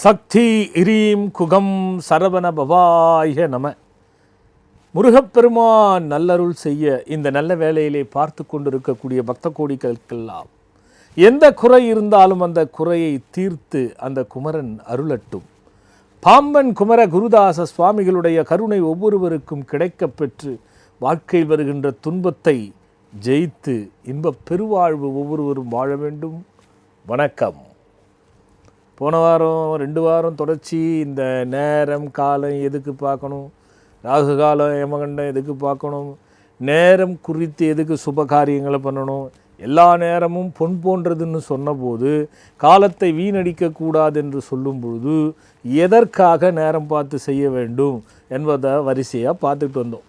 சக்தி இரீம் குகம் சரவண பவாய நம. முருகப்பெருமான் நல்லருள் செய்ய இந்த நல்ல வேளையிலே பார்த்து கொண்டிருக்கக்கூடிய பக்த கோடிகளுக்கெல்லாம் எந்த குறை இருந்தாலும் அந்த குறையை தீர்த்து அந்த குமரன் அருளட்டும். பாம்பன் குமர குருதாச சுவாமிகளுடைய கருணை ஒவ்வொருவருக்கும் கிடைக்கப் பெற்று வாழ்க்கையில் வருகின்ற துன்பத்தை ஜெயித்து இன்பப் பெருவாழ்வு ஒவ்வொருவரும் வாழ வேண்டும். வணக்கம். போன வாரம் 2 வாரம் தொடர்ச்சி இந்த நேரம் காலம் எதுக்கு பார்க்கணும், ராகு காலம் யமகண்டம் எதுக்கு பார்க்கணும், நேரம் குறித்து எதுக்கு சுப காரியங்களை பண்ணணும், எல்லா நேரமும் பொன் போன்றதுன்னு சொன்னபோது காலத்தை வீணடிக்கக்கூடாது என்று சொல்லும் பொழுது எதற்காக நேரம் பார்த்து செய்ய வேண்டும் என்பதை வரிசையாக பார்த்துட்டு வந்தோம்.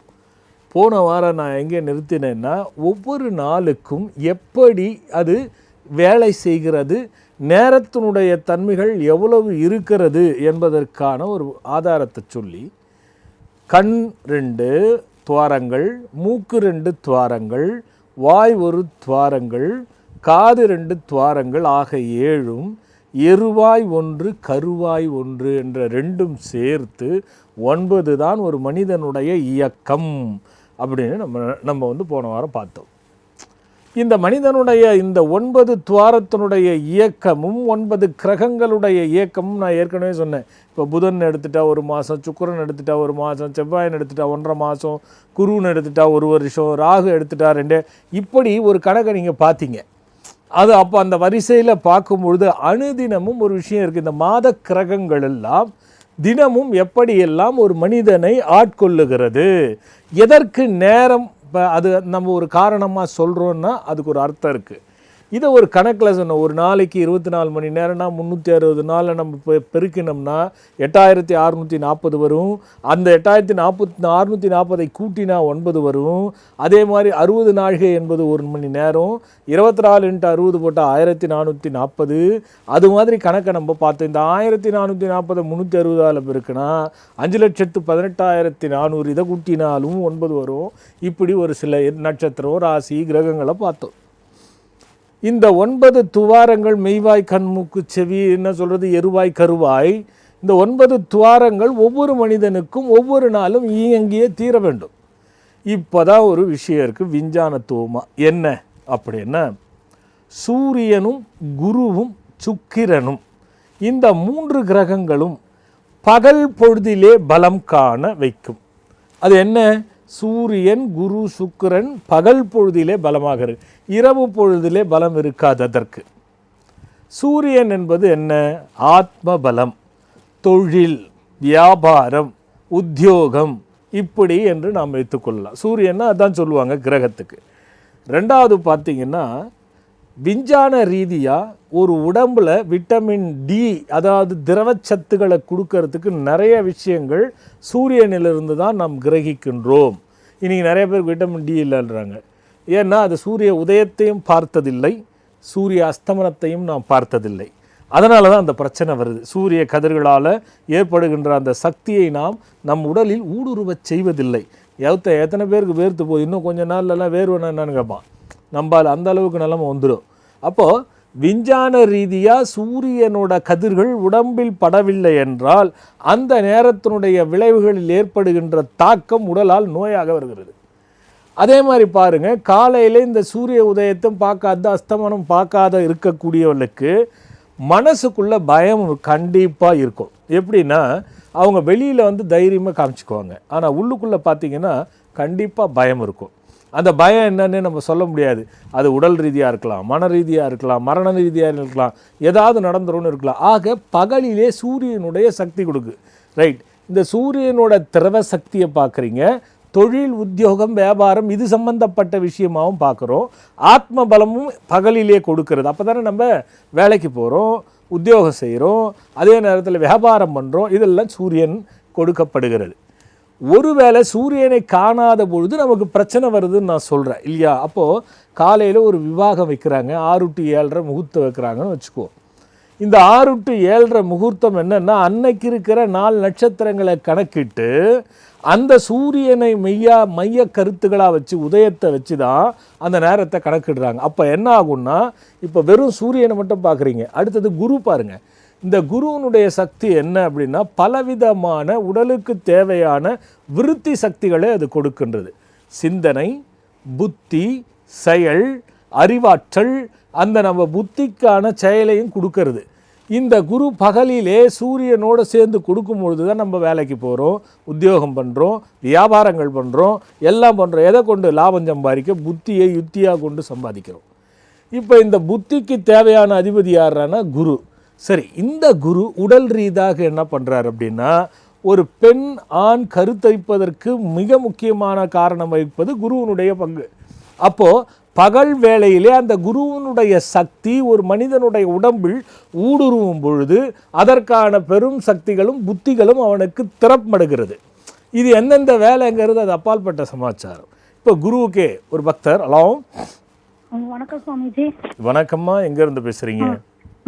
போன வாரம் நான் எங்கே நிறுத்தினேன்னா, ஒவ்வொரு நாளுக்கும் எப்படி அது வேலை செய்கிறது, நேரத்தினுடைய தன்மைகள் எவ்வளவு இருக்கிறது என்பதற்கான ஒரு ஆதாரத்தை சொல்லி, கண் 2 துவாரங்கள், மூக்கு 2 துவாரங்கள், வாய் 1 துவாரங்கள், காது 2 துவாரங்கள் ஆக 7, எருவாய் 1 கருவாய் 1 என்ற 2ம் சேர்த்து 9 தான் ஒரு மனிதனுடைய இயக்கம் அப்படின்னு நம்ம போன வாரம் பார்த்தோம். இந்த மனிதனுடைய இந்த 9 துவாரத்தினுடைய இயக்கமும் 9 கிரகங்களுடைய இயக்கமும் நான் ஏற்கனவே சொன்னேன். இப்போ புதன் எடுத்துட்டா 1 மாதம், சுக்கிரன் எடுத்துட்டா 1 மாதம், செவ்வாயின் எடுத்துட்டா 1.5 மாதம், குருன்னு எடுத்துட்டா 1 வருஷம், ராகு எடுத்துட்டா 2, இப்படி ஒரு கணக்கை நீங்கள் பார்த்தீங்க. அது அப்போ அந்த வரிசையில் பார்க்கும்பொழுது அணுதினமும் ஒரு விஷயம் இருக்குது. இந்த மாத கிரகங்கள் எல்லாம் தினமும் எப்படியெல்லாம் ஒரு மனிதனை ஆட்கொள்ளுகிறது, எதற்கு நேரம் அது நம்ம ஒரு காரணமாக சொல்கிறோன்னா அதுக்கு ஒரு அர்த்தம் இருக்குது. இதை ஒரு கணக்கில் சொன்னோம். ஒரு நாளைக்கு 24 மணி நேரம்னா 360 நாளில் நம்ம பெருக்கினோம்னா 8640 வரும். அந்த 8640 கூட்டினா 9 வரும். அதே மாதிரி 60 நாழிகை என்பது 1 மணி நேரம். 24 × 60 போட்டால் 1440. அது மாதிரி கணக்கை நம்ம பார்த்தோம். இந்த 1440 360 பெருக்குனா 5,18,400. இதை கூட்டினாலும் 9 வரும். இப்படி ஒரு சில நட்சத்திரம், ராசி, கிரகங்களை பார்த்தோம். இந்த 9 துவாரங்கள் மெய்வாய் கண்மூக்கு செவி என்ன சொல்கிறது, எருவாய் கருவாய், இந்த 9 துவாரங்கள் ஒவ்வொரு மனிதனுக்கும் ஒவ்வொரு நாளும் இயங்கியே தீர வேண்டும். இப்போ தான் ஒரு விஷயம் இருக்குது விஞ்ஞானத்துவமாக. என்ன அப்படின்னா, சூரியனும் குருவும் சுக்கிரனும் இந்த 3 கிரகங்களும் பகல் பொழுதிலே பலம் காண வைக்கும். அது என்ன? சூரியன், குரு, சுக்கிரன் பகல் பொழுதிலே பலமாகிறது, இரவு பொழுதிலே பலம் இருக்காது. அதற்கு சூரியன் என்பது என்ன? ஆத்ம பலம், தொழில், வியாபாரம், உத்தியோகம், இப்படி என்று நாம் வைத்துக்கொள்ளலாம். சூரியன்னா அதான் சொல்லுவாங்க கிரகத்துக்கு. 2வது பார்த்திங்கன்னா, விஞ்ஞான ரீதியாக ஒரு உடம்பில் விட்டமின் டி, அதாவது திரவச்சத்துக்களை கொடுக்கறதுக்கு நிறைய விஷயங்கள் சூரியனிலிருந்து தான் நாம் கிரகிக்கின்றோம். இன்றைக்கி நிறைய பேருக்கு விட்டமின் டி இல்லைன்றாங்க. ஏன்னா அது சூரிய உதயத்தையும் பார்த்ததில்லை, சூரிய அஸ்தமனத்தையும் நாம் பார்த்ததில்லை. அதனால தான் அந்த பிரச்சனை வருது. சூரிய கதிர்களால் ஏற்படுகின்ற அந்த சக்தியை நாம் நம் உடலில் ஊடுருவச் செய்வதில்லை. எத்தனை பேருக்கு வேர்த்து போய் இன்னும் கொஞ்சம் நாள்லாம் வேர்வன என்னன்னு கேட்பான். நம்பால் அந்த அளவுக்கு நிலைமை வந்துடும். அப்போது விஞ்ஞான ரீதியாக சூரியனோட கதிர்கள் உடம்பில் படவில்லை என்றால் அந்த நேரத்தினுடைய விளைவுகளில் ஏற்படுகின்ற தாக்கம் உடலால் நோயாக வருகிறது. அதே மாதிரி பாருங்கள், காலையில் இந்த சூரிய உதயத்தை பார்க்காத, அஸ்தமனம் பார்க்காத இருக்கக்கூடியவர்களுக்கு மனசுக்குள்ளே பயம் கண்டிப்பாக இருக்கும். எப்படின்னா, அவங்க வெளியில் தைரியமாக காமிச்சிக்குவாங்க, ஆனால் உள்ளுக்குள்ளே பார்த்திங்கன்னா கண்டிப்பாக பயம் இருக்கும். அந்த பயம் என்னன்னு நம்ம சொல்ல முடியாது. அது உடல் ரீதியாக இருக்கலாம், மன ரீதியாக இருக்கலாம், மரண ரீதியாக இருக்கலாம், ஏதாவது நடந்துரும்னு இருக்கலாம். ஆக பகலிலே சூரியனுடைய சக்தி கொடுக்கு. ரைட், இந்த சூரியனோட திரவ சக்தியை பார்க்குறீங்க. தொழில், உத்தியோகம், வியாபாரம் இது சம்பந்தப்பட்ட விஷயமாகவும் பார்க்குறோம். ஆத்ம பலமும் பகலிலே கொடுக்கறது. அப்போ தானே நம்ம வேலைக்கு போகிறோம், உத்தியோகம் செய்கிறோம், அதே நேரத்தில் வியாபாரம் பண்ணுறோம். இதெல்லாம் சூரியன் கொடுக்கப்படுகிறது. ஒருவேளை சூரியனை காணாத பொழுது நமக்கு பிரச்சனை வருதுன்னு நான் சொல்கிறேன் இல்லையா? அப்போது காலையில் ஒரு விவாகம் வைக்கிறாங்க, 6 to 7:30 முகூர்த்தம் வைக்கிறாங்கன்னு வச்சுக்கோ. இந்த 6 to 7:30 முகூர்த்தம் என்னென்னா, அன்னைக்கு இருக்கிற 4 நட்சத்திரங்களை கணக்கிட்டு அந்த சூரியனை மைய கருத்துக்களாக வச்சு, உதயத்தை வச்சு தான் அந்த நேரத்தை கணக்கிடுறாங்க. அப்போ என்ன ஆகும்னா, இப்போ வெறும் சூரியனை மட்டும் பார்க்குறீங்க, அடுத்தது குரு பாருங்கள். இந்த குருவினுடைய சக்தி என்ன அப்படின்னா பலவிதமான உடலுக்கு தேவையான விருத்தி சக்திகளை அது கொடுக்கின்றது. சிந்தனை, புத்தி, செயல், அறிவாற்றல், அந்த நம்ம புத்திக்கான செயலையும் கொடுக்கறது. இந்த குரு பகலிலே சூரியனோடு சேர்ந்து கொடுக்கும் பொழுது தான் நம்ம வேலைக்கு போகிறோம், உத்தியோகம் பண்ணுறோம், வியாபாரங்கள் பண்ணுறோம், எல்லாம் பண்ணுறோம். எதை கொண்டு? லாபம் சம்பாதிக்க புத்தியை யுத்தியாக கொண்டு சம்பாதிக்கிறோம். இப்போ இந்த புத்திக்கு தேவையான அதிபதி யாரானா குரு. சரி, இந்த குரு உடல் ரீதியாக என்ன பண்ணுறார் அப்படின்னா, ஒரு பெண் ஆண் கருத்தரிப்பதற்கு மிக முக்கியமான காரணம் வகிப்பது குருவினுடைய பங்கு. அப்போது பகல் வேளையிலே அந்த குருவினுடைய சக்தி ஒரு மனிதனுடைய உடம்பில் ஊடுருவும் பொழுது அதற்கான பெரும் சக்திகளும் புத்திகளும் அவனுக்கு திறப்படுகிறது. இது எந்தெந்த வேலைங்கிறது அது அப்பால்பட்ட சமாச்சாரம். இப்போ குருவுக்கே ஒரு பக்தர். ஹலோ, வணக்கம் சுவாமிஜி. வணக்கம்மா, எங்கேருந்து பேசுகிறீங்க?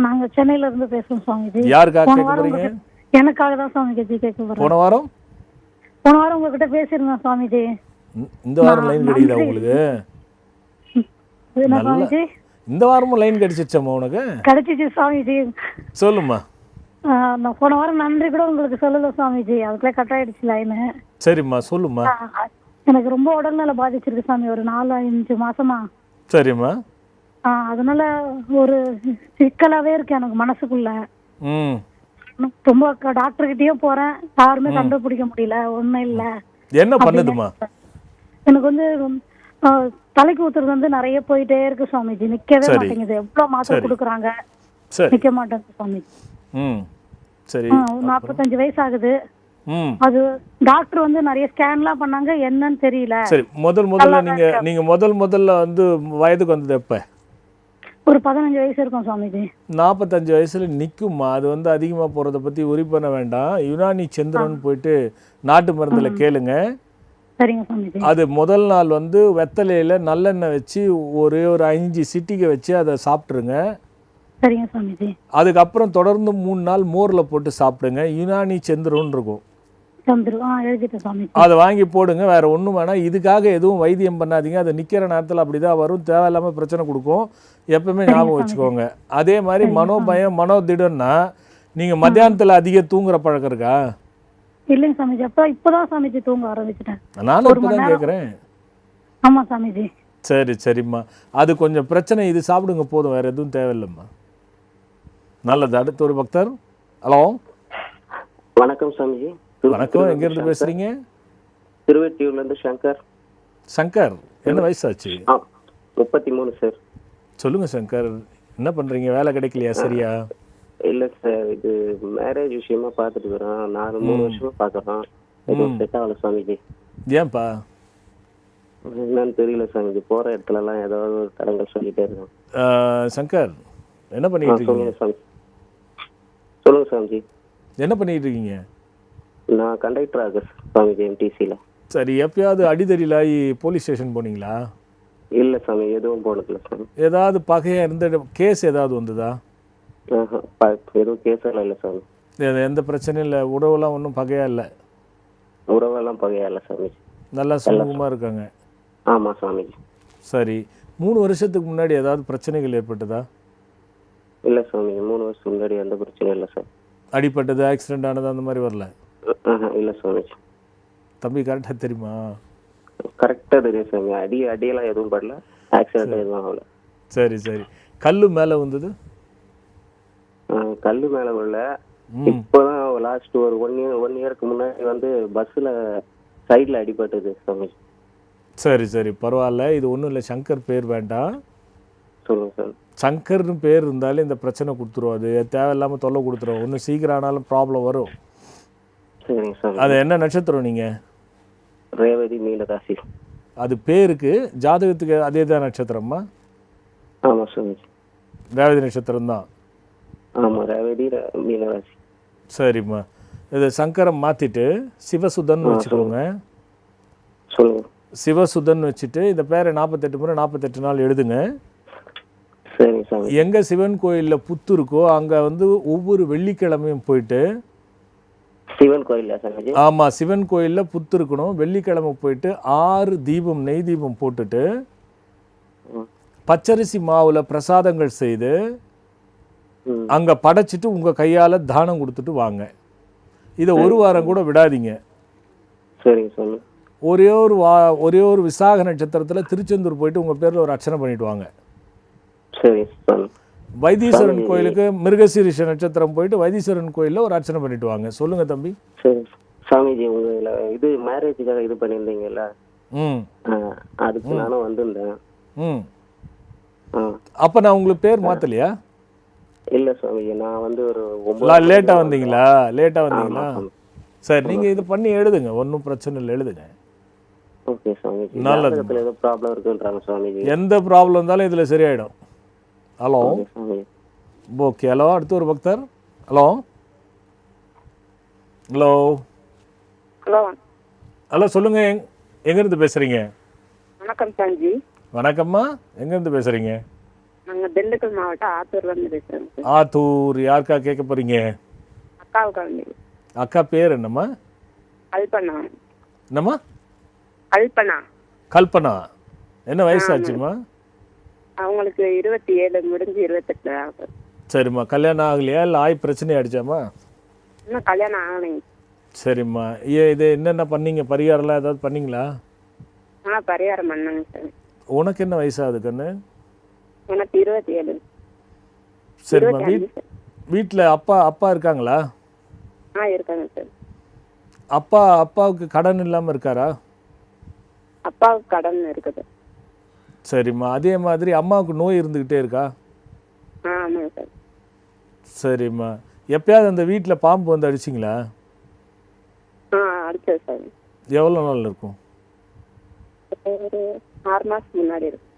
நாங்கள் சென்னையிலேருந்து பேசுகிறோம் சுவாமிஜி. யாருக்காக கேட்க போகிறீங்க? எனக்காக தான் சுவாமிஜி கேட்க போகிறேன். போன வாரம் உங்ககிட்ட பேசியிருந்தேன் சுவாமிஜி. இந்த வாரம் லைன் கிடைக்குதா உங்களுக்கு? இந்த வாரமும் லைன் கிடைச்சிச்சம்மா உனக்கு? கிடைச்சிச்சு சுவாமிஜி. சொல்லுமா. நான் போன வாரம் நன்றி கூட உங்களுக்கு சொல்லல சுவாமிஜி, அதுக்குள்ள கட் ஆயிடுச்சு லைனு. சரிம்மா, சொல்லுமா. எனக்கு ரொம்ப உடல்நல பாதிச்சிருக்கு சாமி, ஒரு 4-5 மாசமா. சரிம்மா. அதனால ஒரு சிக்கலாவே இருக்கு எனக்கு மனசுக்குள்ள. ரொம்ப டாக்டர்கிட்டயும் போறேன், யாருமே கண்டுபிடிக்க முடியல, ஒண்ணும் இல்ல. என்ன பண்ணுதுமா? எனக்கு வந்து தலைக்கு ஊத்துறது நிறைய போயிட்டே இருக்கு சுவாமிஜி, நிக்கவே மாட்டேங்குது. எவ்வளவு மாத்திரை கொடுக்குறாங்க, நிக்க மாட்டேங்குது சுவாமிஜி. சரி, 45 வயசு ஆகுது. அது டாக்டர் வந்து நிறைய ஸ்கேன்லாம் பண்ணாங்க, என்னன்னு தெரியல. சரி, நீங்க முதல்ல வந்து வயதுக்கு வந்தது எப்ப? ஒரு 15 வயசு இருக்கும் சுவாமிஜி. 45 வயசுல நிக்குமா? அது வந்து அதிகமா போறத பத்தி உரி பண்ண வேண்டாம். யுனானி சந்திரன் போயிட்டு நாட்டு மருந்துல கேளுங்க. சரிங்க சுவாமிஜி. அது முதல் நாள் வந்து வெத்தலையில நல்லெண்ணெய் வச்சு ஒரு 5 சிட்டிகை வச்சு அதை சாப்பிட்ருங்க. சரிங்க சுவாமிஜி. அதுக்கப்புறம் தொடர்ந்து 3 நாள் மோரில் போட்டு சாப்பிடுங்க. யுனானி சந்திரன் இருக்கும், அதை வாங்கி போடுங்க. வேற ஒன்றும் வேணாம். இதுக்காக எதுவும் வைத்தியம் பண்ணாதீங்க. அது நிற்கிற நேரத்தில் அப்படிதான் வரும், தேவையில்லாமல் பிரச்சனை கொடுக்கும். எப்பவுமே ஞாபகம் வச்சுக்கோங்க. அதே மாதிரி மனோபயம் மனோதிடம்னா நீங்கள் மத்தியானத்தில் அதிக தூங்குற பழக்கம் இருக்கா? இல்லைங்க சாமிஜி, இப்போதான் சாமிஜி தூங்க ஆரம்பிச்சிட்டேன். நானும் இப்போதான் கேட்குறேன். ஆமா சாமிஜி. சரிம்மா, அது கொஞ்சம் பிரச்சனை. இது சாப்பிடுங்க போதும், வேற எதுவும் தேவையில்லைம்மா. நல்லது. அடுத்த ஒரு பக்தர். ஹலோ, வணக்கம் சாமிஜி. வணக்கம், எங்க இருந்து பேசுறீங்க? திருவெட்டியூர்ல இருந்து சங்கர். சங்கர், என்ன வயசாச்சு? 33 சார். சொல்லுங்க சங்கர், என்ன பண்றீங்க? வேலை கிடைக்கலையா? சரியா? இல்ல சார், இது மேரேஜ் விஷயமா பாத்துட்டு இருக்கோம். 3 வருஷமா பாக்குறோம், எதுவும் செட் ஆகல சாமிஜி. ஏன்பா? என்னன்னு தெரியல சாமிஜி, போற இடத்துல எல்லாம் ஏதாவது ஒரு தடங்கள் சொல்லிட்டே இருக்கோம். சங்கர், என்ன பண்ணிட்டு இருக்கீங்க? சொல்லுங்க சாமிஜி. என்ன பண்ணிட்டு இருக்கீங்க? நான் கண்டக்டர் ஆக சாமிஜி, எம்டிசில. சரி, எப்பயாவது அடிதடியில் ஆகி போலீஸ் ஸ்டேஷன் போனீங்களா? இல்ல சாமி, எதுவும் போனதில்ல சாமி. ஏதாவது பகையா இருந்த கேஸ் ஏதாவது வந்ததா? எதுவும் கேஸ் எல்லாம் இல்லை சாமி. எந்த பிரச்சனையும் இல்லை, உறவெல்லாம் ஒன்றும் பகையா இல்லை? உறவெல்லாம் பகையா இல்லை சாமி, நல்லா சுமூகமாக இருக்காங்க. ஆமா சாமிஜி. சரி, 3 வருஷத்துக்கு முன்னாடி ஏதாவது பிரச்சனைகள் ஏற்பட்டதா? இல்ல சாமி, 3 வருஷத்துக்கு முன்னாடி எந்த பிரச்சனையும் இல்லை சார். அடிப்பட்டது, ஆக்சிடென்ட் ஆனது அந்த மாதிரி வரல? இல்ல சாமிஜி. தம்பி கரெக்டாக தெரியுமா? கரெக்டாக தெரியும் சாமி. அடியெல்லாம் எதுவும் படல, ஆக்சிடென்ட் எதுவும் ஆகல. சரி, கல்லு மேலே வந்தது? கல்லு மேலே வரல. இப்போதான் லாஸ்ட் ஒரு 1 இயருக்கு முன்னாடி வந்து பஸ்ஸில் சைடில் அடிபட்டது சாமி. சரி, பரவாயில்ல. இது ஒன்றும் இல்லை. சங்கர் பேர் வேண்டாம். சொல்லுங்க சார். சங்கர்னு பேர் இருந்தாலே இந்த பிரச்சனை கொடுத்துரும். அது தேவையில்லாமல் தொல்லை கொடுத்துரும். ஒன்றும் சீக்கிரம் ஆனாலும் ப்ராப்ளம் வரும். சரிங்க சார். அது என்ன நட்சத்திரம் நீங்கள்? ரேவதி மீனராசி. அது பேருக்கு, ஜாதகத்துக்கு அதே தான் நட்சத்திரமா? ஆமாம் சாமி. ரேவதி நட்சத்திரம் தான். ஆமாம், ரேவதி மீனராசி. சரிம்மா, இது சங்கரம் மாற்றிட்டு சிவசுதன் வச்சுக்கோங்க. சொல்லுங்க. சிவசுதன் வச்சுட்டு இந்த பேரை 48 முறை 48 நாள் எழுதுங்க. சரி சாமி. எங்கே சிவன் கோயிலில் புத்து இருக்கோ அங்கே வந்து ஒவ்வொரு வெள்ளிக்கிழமையும் போயிட்டு, சிவன் கோயில்ல சாமி? ஆமாம், சிவன் கோயிலில் புத்து இருக்கணும். வெள்ளிக்கிழமை போயிட்டு 6 தீபம், நெய் தீபம் போட்டுட்டு பச்சரிசி மாவில் பிரசாதங்கள் செய்து ம். அங்கே படைச்சிட்டு உங்கள் கையால் தானம் கொடுத்துட்டு வாங்க. இதை ஒரு வாரம் கூட விடாதீங்க. சரிங்க சாமி. ஒரே ஒரு விசாக நட்சத்திரத்தில் திருச்செந்தூர் போயிட்டு உங்கள் பேரில் ஒரு அர்ச்சனை பண்ணிட்டு வாங்க. சரிங்க சாமி. வைத்தீஸ்வரன் கோயிலுக்கு மிருகசீரிஷ நட்சத்திரம் போயிட்டு வைத்தீஸ்வரன் கோயிலில் ஒரு அர்ச்சனை பண்ணிட்டு வாங்க. சொல்லுங்கள் தம்பி. சரி சாமிஜி, உங்களை இது மேரேஜுக்காக இது பண்ணியிருந்தீங்கல்ல, ம் அதுக்கு நானும் வந்திருந்தேன். ம் ஆ. அப்போ நான் உங்களுக்கு பேர் மாற்றலையா? இல்ல சாமிஜி, நான் வந்து ஒரு 9 லேட்டாக வந்தீங்களா? லேட்டாக வந்தீங்களா? ஆமா. சரி, நீங்கள் இது பண்ணி எழுதுங்க, ஒன்றும் பிரச்சனை இல்லை, எழுதுங்க. ஓகே சாமிஜி. நல்லது. ஜாதகத்துல ஏதோ ப்ராப்ளம் இருக்குன்றாங்க சாமிஜி. எந்த ப்ராப்ளம் இருந்தாலும் இதில் சரியாயிடும். Hello. Okay Swamiji. Okay. Hello, அடுத்து ஒரு பக்தர். ஹலோ ஹலோ ஹலோ ஹலோ சொல்லுங்கள். எங்கேருந்து பேசுகிறீங்க? வணக்கம் சாஞ்சி. வணக்கம்மா. எங்கேருந்து பேசுகிறீங்க? நாங்கள் திண்டுக்கல் மாவட்டம் ஆத்தூர்லேருந்து பேசுகிறோங்க சார். ஆத்தூர். யாருக்கா கேட்க போகிறீங்க? அக்காவுக்கு வந்து அக்கா பேர் என்னம்மா? கல்பனா. என்னம்மா? கல்பனா. கல்பனா. என்ன வயசாச்சும்மா? அவங்களுக்கு 27 முடிஞ்சு 28 ஆகுது. சரிம்மா. கல்யாணம் ஆகலையா இல்லை பிரச்சனை ஆயிடுச்சாம்மா? இன்னும் கல்யாணம் ஆகலைங்க. சரிம்மா. இது என்னென்ன பண்ணீங்க? பரிகாரம்லாம் ஏதாவது பண்ணீங்களா? பரிகாரம் பண்ணாங்க சார். உனக்கு என்ன வயசாகுது கண்ணு? எனக்கு 27. சரிம்மா. 25 சார். வீட்டில் அப்பா இருக்காங்களா? இருக்காங்க சார். அப்பாவுக்கு கடன் இல்லாமல் இருக்காரா? அப்பாவுக்கு கடன் இருக்குது. சரிம்மா. அதே மாதிரி அம்மாவுக்கு நோய் இருந்துக்கிட்டே இருக்கா? ஆமாங்க சார். சரிம்மா. எப்பயாவது அந்த வீட்டில் பாம்பு வந்து அடிச்சிங்களா? அடிச்சது சார். எவ்வளோ நாள் இருக்கும்? ஒரு 6 மாதத்துக்கு முன்னாடி இருக்கு.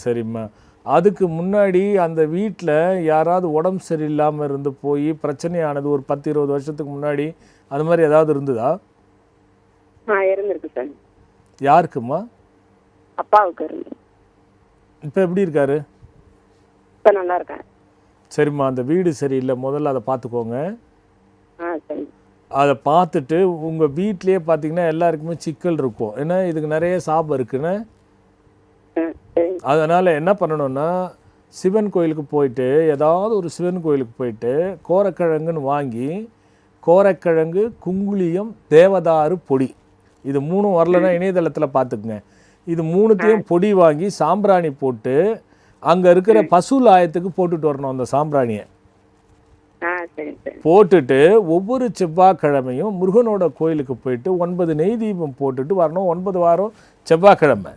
சரிம்மா. அதுக்கு முன்னாடி அந்த வீட்டில் யாராவது உடம்பு சரியில்லாமல் இருந்து போய் பிரச்சனையானது ஒரு 10-20 வருஷத்துக்கு முன்னாடி அது மாதிரி ஏதாவது இருந்ததா? இருந்திருக்கு சார். யாருக்குமா? அப்பாவுக்கு இருந்து. இப்போ எப்படி இருக்காரு? இப்போ நல்லா இருக்கேன். சரிம்மா. அந்த வீடு சரியில்லை, முதல்ல அதை பார்த்துக்கோங்க. சரி. அதை பார்த்துட்டு உங்கள் வீட்லேயே பார்த்தீங்கன்னா எல்லாருக்குமே சிக்கல் இருக்கும். ஏன்னா இதுக்கு நிறைய சாபம் இருக்குன்னு. சரி. அதனால் என்ன பண்ணணும்னா, சிவன் கோயிலுக்கு போயிட்டு ஏதாவது ஒரு சிவன் கோயிலுக்கு போயிட்டு கோரக்கிழங்குன்னு வாங்கி, கோரக்கிழங்கு, குங்குளியம், தேவதாரு பொடி, இது 3 வரலன்னா இணையதளத்தில் பார்த்துக்குங்க. இது 3த்தையும் பொடி வாங்கி சாம்பிராணி போட்டு அங்கே இருக்கிற பசு லாயத்துக்கு போட்டுட்டு வரணும். அந்த சாம்பிராணியை சரி சரி. போட்டுட்டு ஒவ்வொரு செவ்வாய்க்கிழமையும் முருகனோட கோயிலுக்கு போயிட்டு 9 நெய் தீபம் போட்டுட்டு வரணும். 9 வாரம் செவ்வாய்க்கிழமை.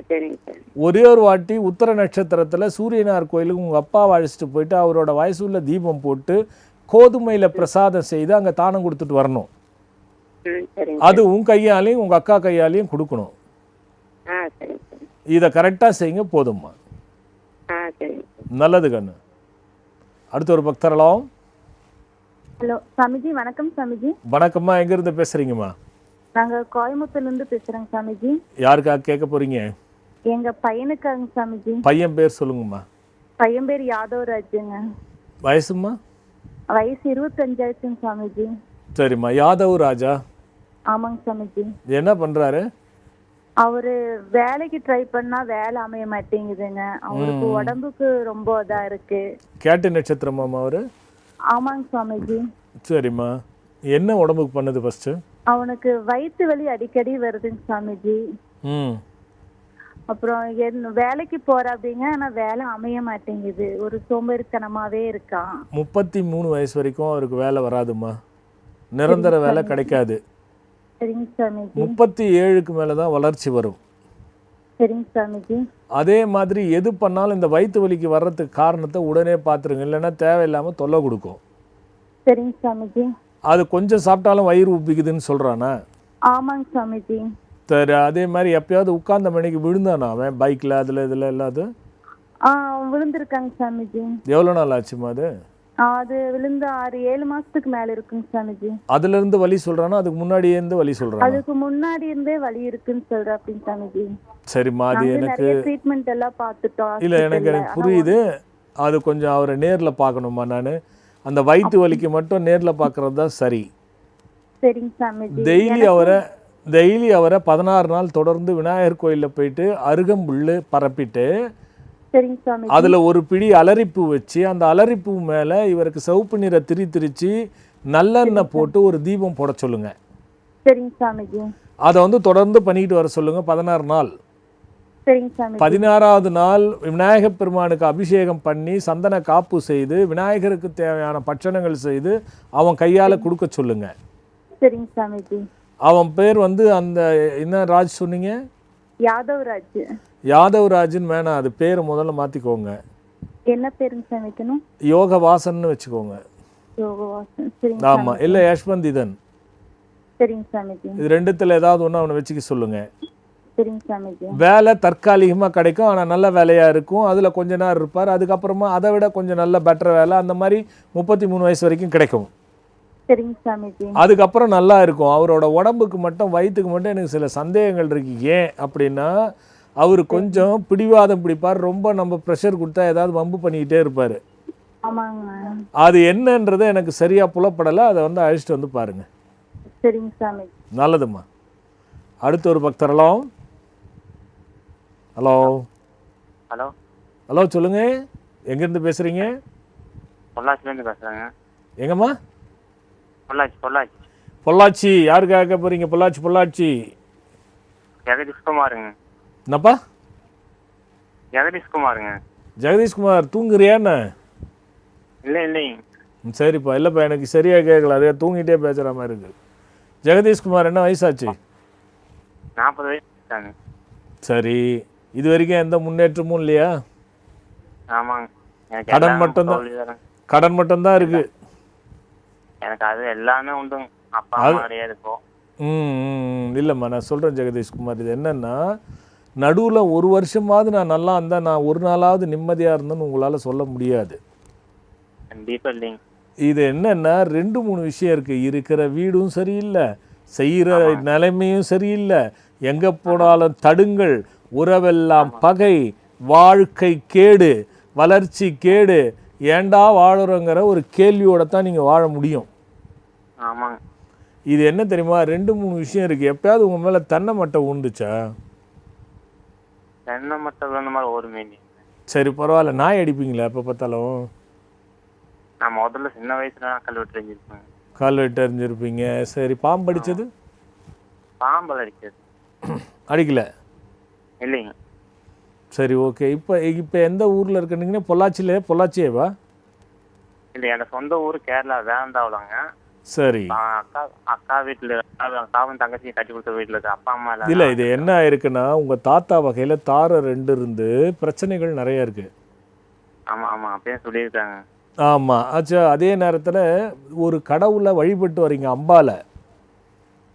சரிங்க சார். ஒரே ஒரு வாட்டி உத்தர நட்சத்திரத்தில் சூரியனார் கோயிலுக்கு உங்கள் அப்பாவை அழைச்சிட்டு போயிட்டு அவரோட வயசுள்ள தீபம் போட்டு கோதுமையில் பிரசாதம் செய்து அங்கே தானம் கொடுத்துட்டு வரணும். அது உன் கையாலையும் உங்கள் அக்கா கையாலையும் கொடுக்கணும். சரிங்க சார். இதை கரெக்டாக செய்யுங்க, போதும்மா. சரிங்க. நல்லது கண்ணு. அடுத்த ஒரு பக்தரலாம். ஹலோ சாமிஜி. வணக்கம் சாமிஜி. வணக்கம்மா. எங்கேருந்து பேசுகிறீங்கம்மா? நாங்கள் கோயம்புத்தூர்லேருந்து பேசுகிறோங்க சாமிஜி. யாருக்காக கேட்க போகிறீங்க? எங்கள் பையனுக்காங்க சாமிஜி. பையன் பேர் சொல்லுங்கம்மா. பையன் பேர் யாதவ் ராஜுங்க. வயசும்மா? வயசு 25 ஆயிடுச்சுங்க சாமிஜி. சரிம்மா. யாதவ் ராஜா. ஆமாங்க சாமிஜி. என்ன பண்ணுறாரு? அவரு வேலைக்கு ட்ரை பண்ணா வேலை அமைய மாட்டேங்குதுங்க. அவருக்கு உடம்புக்கு ரொம்ப இதா இருக்கு. கேட்ட நட்சத்திரமாம்மா அவரு? ஆமாங்க சாமிஜி. சரிம்மா. என்ன உடம்புக்கு பண்ணுது ஃபர்ஸ்ட்? அவனுக்கு வயிற்று வலி அடிக்கடி வருதுங்க சாமிஜி. அப்புறம் வேலைக்கு போறாப்படிங்க, ஆனா வேலை அமைய மாட்டேங்குது. ஒரு சோம்பேறித்தனமாவே இருக்கான். 33 வயசு வரைக்கும் அவருக்கு வேலை வராதும்மா. நிரந்தர வேலை கிடைக்காது. சரிங்க சாமிஜி. 37க்கு மேலே தான் வளர்ச்சி வரும். சரிங்க சாமிஜி. அதே மாதிரி எது பண்ணாலும் இந்த வயிற்று வலிக்கு வர்றதுக்கு காரணத்தை உடனே பார்த்துருங்க, இல்லைன்னா தேவையில்லாமல் தொல்லை கொடுக்கும். சரிங்க சாமிஜி. அது கொஞ்சம் சாப்பிட்டாலும் வயிறு உப்பிக்குதுன்னு சொல்கிறானா? ஆமாங்க சாமிஜி. சரி. அதே மாதிரி எப்பயாவது உட்கார்ந்த மணிக்கு விழுந்தானா அவன் பைக்கில் அதில் இதில் இல்லாது? விழுந்திருக்காங்க சாமிஜி. எவ்வளோ நாள் ஆச்சுமா அது? அது விழுந்து 6-7 மாசத்துக்கு மேல இருக்குங்க சாமிஜி. அதுல இருந்து வலி சொல்றானா அதுக்கு முன்னாடியே இருந்து வலி சொல்றானா? அதுக்கு முன்னாடி இருந்தே வலி இருக்குன்னு சொல்றாங்க சாமிஜி. சரிம்மா. அது எனக்கு ட்ரீட்மெண்ட் எல்லாம் பார்த்துட்டோம். இல்லை, எனக்கு புரியுது. அது கொஞ்சம் அவரை நேரில் பார்க்கணுமா? நான் அந்த வயிற்று வலிக்கு மட்டும் நேரில் பார்க்கறது தான் சரி. சரிங்க சாமிஜி. டெய்லி அவரை 16 நாள் தொடர்ந்து விநாயகர் கோயிலில் போயிட்டு அருகம்புல் பரப்பிட்டு சரிங்க சாமி. அதில் ஒரு பிடி அலரிப்பூ வச்சு அந்த அலரிப்பூ மேலே இவருக்கு சிவப்பு நிற திரிச்சு நல்லெண்ணெய் போட்டு ஒரு தீபம் போட சொல்லுங்க. சரிங்க சாமிஜி. அதை வந்து தொடர்ந்து பண்ணிக்கிட்டு வர சொல்லுங்க 16 நாள். சரிங்க சாமி. 16வது நாள் விநாயகப் பெருமானுக்கு அபிஷேகம் பண்ணி சந்தன காப்பு செய்து விநாயகருக்கு தேவையான பட்சணங்கள் செய்து அவன் கையால் கொடுக்க சொல்லுங்க. சரிங்க சாமிஜி. அவன் பேர் வந்து அந்த என்ன ராஜ் சொன்னீங்க? யாதவராஜ். யாதவராஜன் வேணாம், அது பேர் முதல்ல மாற்றிக்கோங்க. என்ன பேருங்க சாமி வைக்கணும்? யோகவாசன்னு வச்சுக்கோங்க. யோகவாசன். சரிங்க. ஆமாம், இல்லை யஷ்வந்திதன். சரிங்க சாமிஜி. இது ரெண்டுத்தில் ஏதாவது ஒன்று அவனை வச்சுக்க சொல்லுங்க. சரிங்க சாமிஜி. வேலை தற்காலிகமாக கிடைக்கும், ஆனால் நல்ல வேலையாக இருக்கும். அதில் கொஞ்ச நேரம் இருப்பார். அதுக்கப்புறமா அதை விட கொஞ்சம் நல்ல பெட்டர் வேலை அந்த மாதிரி 33 வயசு வரைக்கும் கிடைக்கும். சரிங்க சாமிஜி. அதுக்கப்புறம் நல்லா இருக்கும். அவரோட உடம்புக்கு மட்டும் வயிற்றுக்கு மட்டும் எனக்கு சில சந்தேகங்கள் இருக்கு. ஏன் அப்படின்னா அவர் கொஞ்சம் பிடிவாதம் பிடிப்பார். ரொம்ப நம்ம ப்ரெஷர் கொடுத்தா ஏதாவது வம்பு பண்ணிக்கிட்டே இருப்பார். ஆமாங்க. அது என்னன்றது எனக்கு சரியாக புலப்படலை. அதை வந்து அழைச்சிட்டு வந்து பாருங்கள். சரிங்க சாமி. நல்லதும்மா. அடுத்த ஒரு பக்தர். ஹலோ ஹலோ ஹலோ ஹலோ சொல்லுங்கள், எங்கேருந்து பேசுகிறீங்க? பொள்ளாச்சிலேருந்து பேசுகிறேங்க. எங்கம்மா? பொள்ளாச்சி. பொள்ளாச்சி. யாருக்காக கேட்க போகிறீங்க? பொள்ளாச்சி. ஜெகதீஷ்குமாருங்க. என்னப்பா? ஜெகதீஷ்குமாருங்க. ஜெகதீஷ்குமார் தூங்குறியாண்ணே? இல்லைங்க. சரிப்பா. இல்லைப்பா, எனக்கு சரியாக கேட்கல. அதே தூங்கிட்டே பேசுகிற மாதிரி இருக்குது. ஜெகதீஷ்குமார் என்ன வயசாச்சு? 40 வயசு. சரி, இது வரைக்கும் எந்த முன்னேற்றமும் இல்லையா? ஆமாங்க. கடன் மட்டும்தான் இருக்கு. எனக்கு அது எல்லாமே உண்டுங்க. அப்பா நிறைய இருக்கும். இல்லைம்மா, நான் சொல்கிறேன் ஜெகதீஷ்குமார், இது என்னென்னா நடுவில் ஒரு வருஷமாவது நான் நல்லா இருந்தேன், நான் ஒரு நாளாவது நிம்மதியாக இருந்தேன்னு உங்களால் சொல்ல முடியாது. கண்டிப்பாக இல்லைங்க. இது என்னென்னா 2-3 விஷயம் இருக்குது. இருக்கிற வீடும் சரியில்லை, செய்கிற நிலைமையும் சரியில்லை, எங்கே போனாலும் தடுங்கள், உறவெல்லாம் பகை, வாழ்க்கை கேடு, வளர்ச்சி கேடு, ஏண்டா வாழுறோங்கிற ஒரு கேள்வியோட தான் நீங்கள் வாழ முடியும். ஆமாங்க. இது என்ன தெரியுமா, 2-3 விஷயம் இருக்குது. எப்பயாவது உங்கள் மேலே தென்னை மட்டை உண்டுச்சா? தென்னை மட்டை அந்த மாதிரி ஒரு மீன். சரி பரவாயில்ல. நாய் அடிப்பீங்களா எப்போ பார்த்தாலும்? நான் முதல்ல சின்ன வயசுல கல்வெட்டு எறிஞ்சிருப்பேன். கல்வெட்டு எறிஞ்சிருப்பீங்க. சரி, பாம்பு அடித்தது? பாம்பல் அடிச்சது அடிக்கல? இல்லைங்க. சரி, ஓகே. இப்போ எந்த ஊரில் இருக்குன்னீங்கன்னா பொள்ளாச்சியேவா? இல்லை, என் சொந்த ஊர் கேரளா வேந்தாவலாங்க. சரி. அக்கா வீட்டில் அக்காவும் தங்கச்சியும் கட்டி கொடுத்த வீட்டில் இருக்கு. அப்பா அம்மா இல்லை, இது என்ன ஆயிருக்குன்னா உங்கள் தாத்தா வகையில் தாரை 2 இருந்து பிரச்சனைகள் நிறைய இருக்குது. ஆமாம் அப்படியே சொல்லியிருக்காங்க. ஆமாம். ஆச்சா, அதே நேரத்தில் ஒரு கடவுளை வழிபட்டு வரீங்க, அம்பாலை.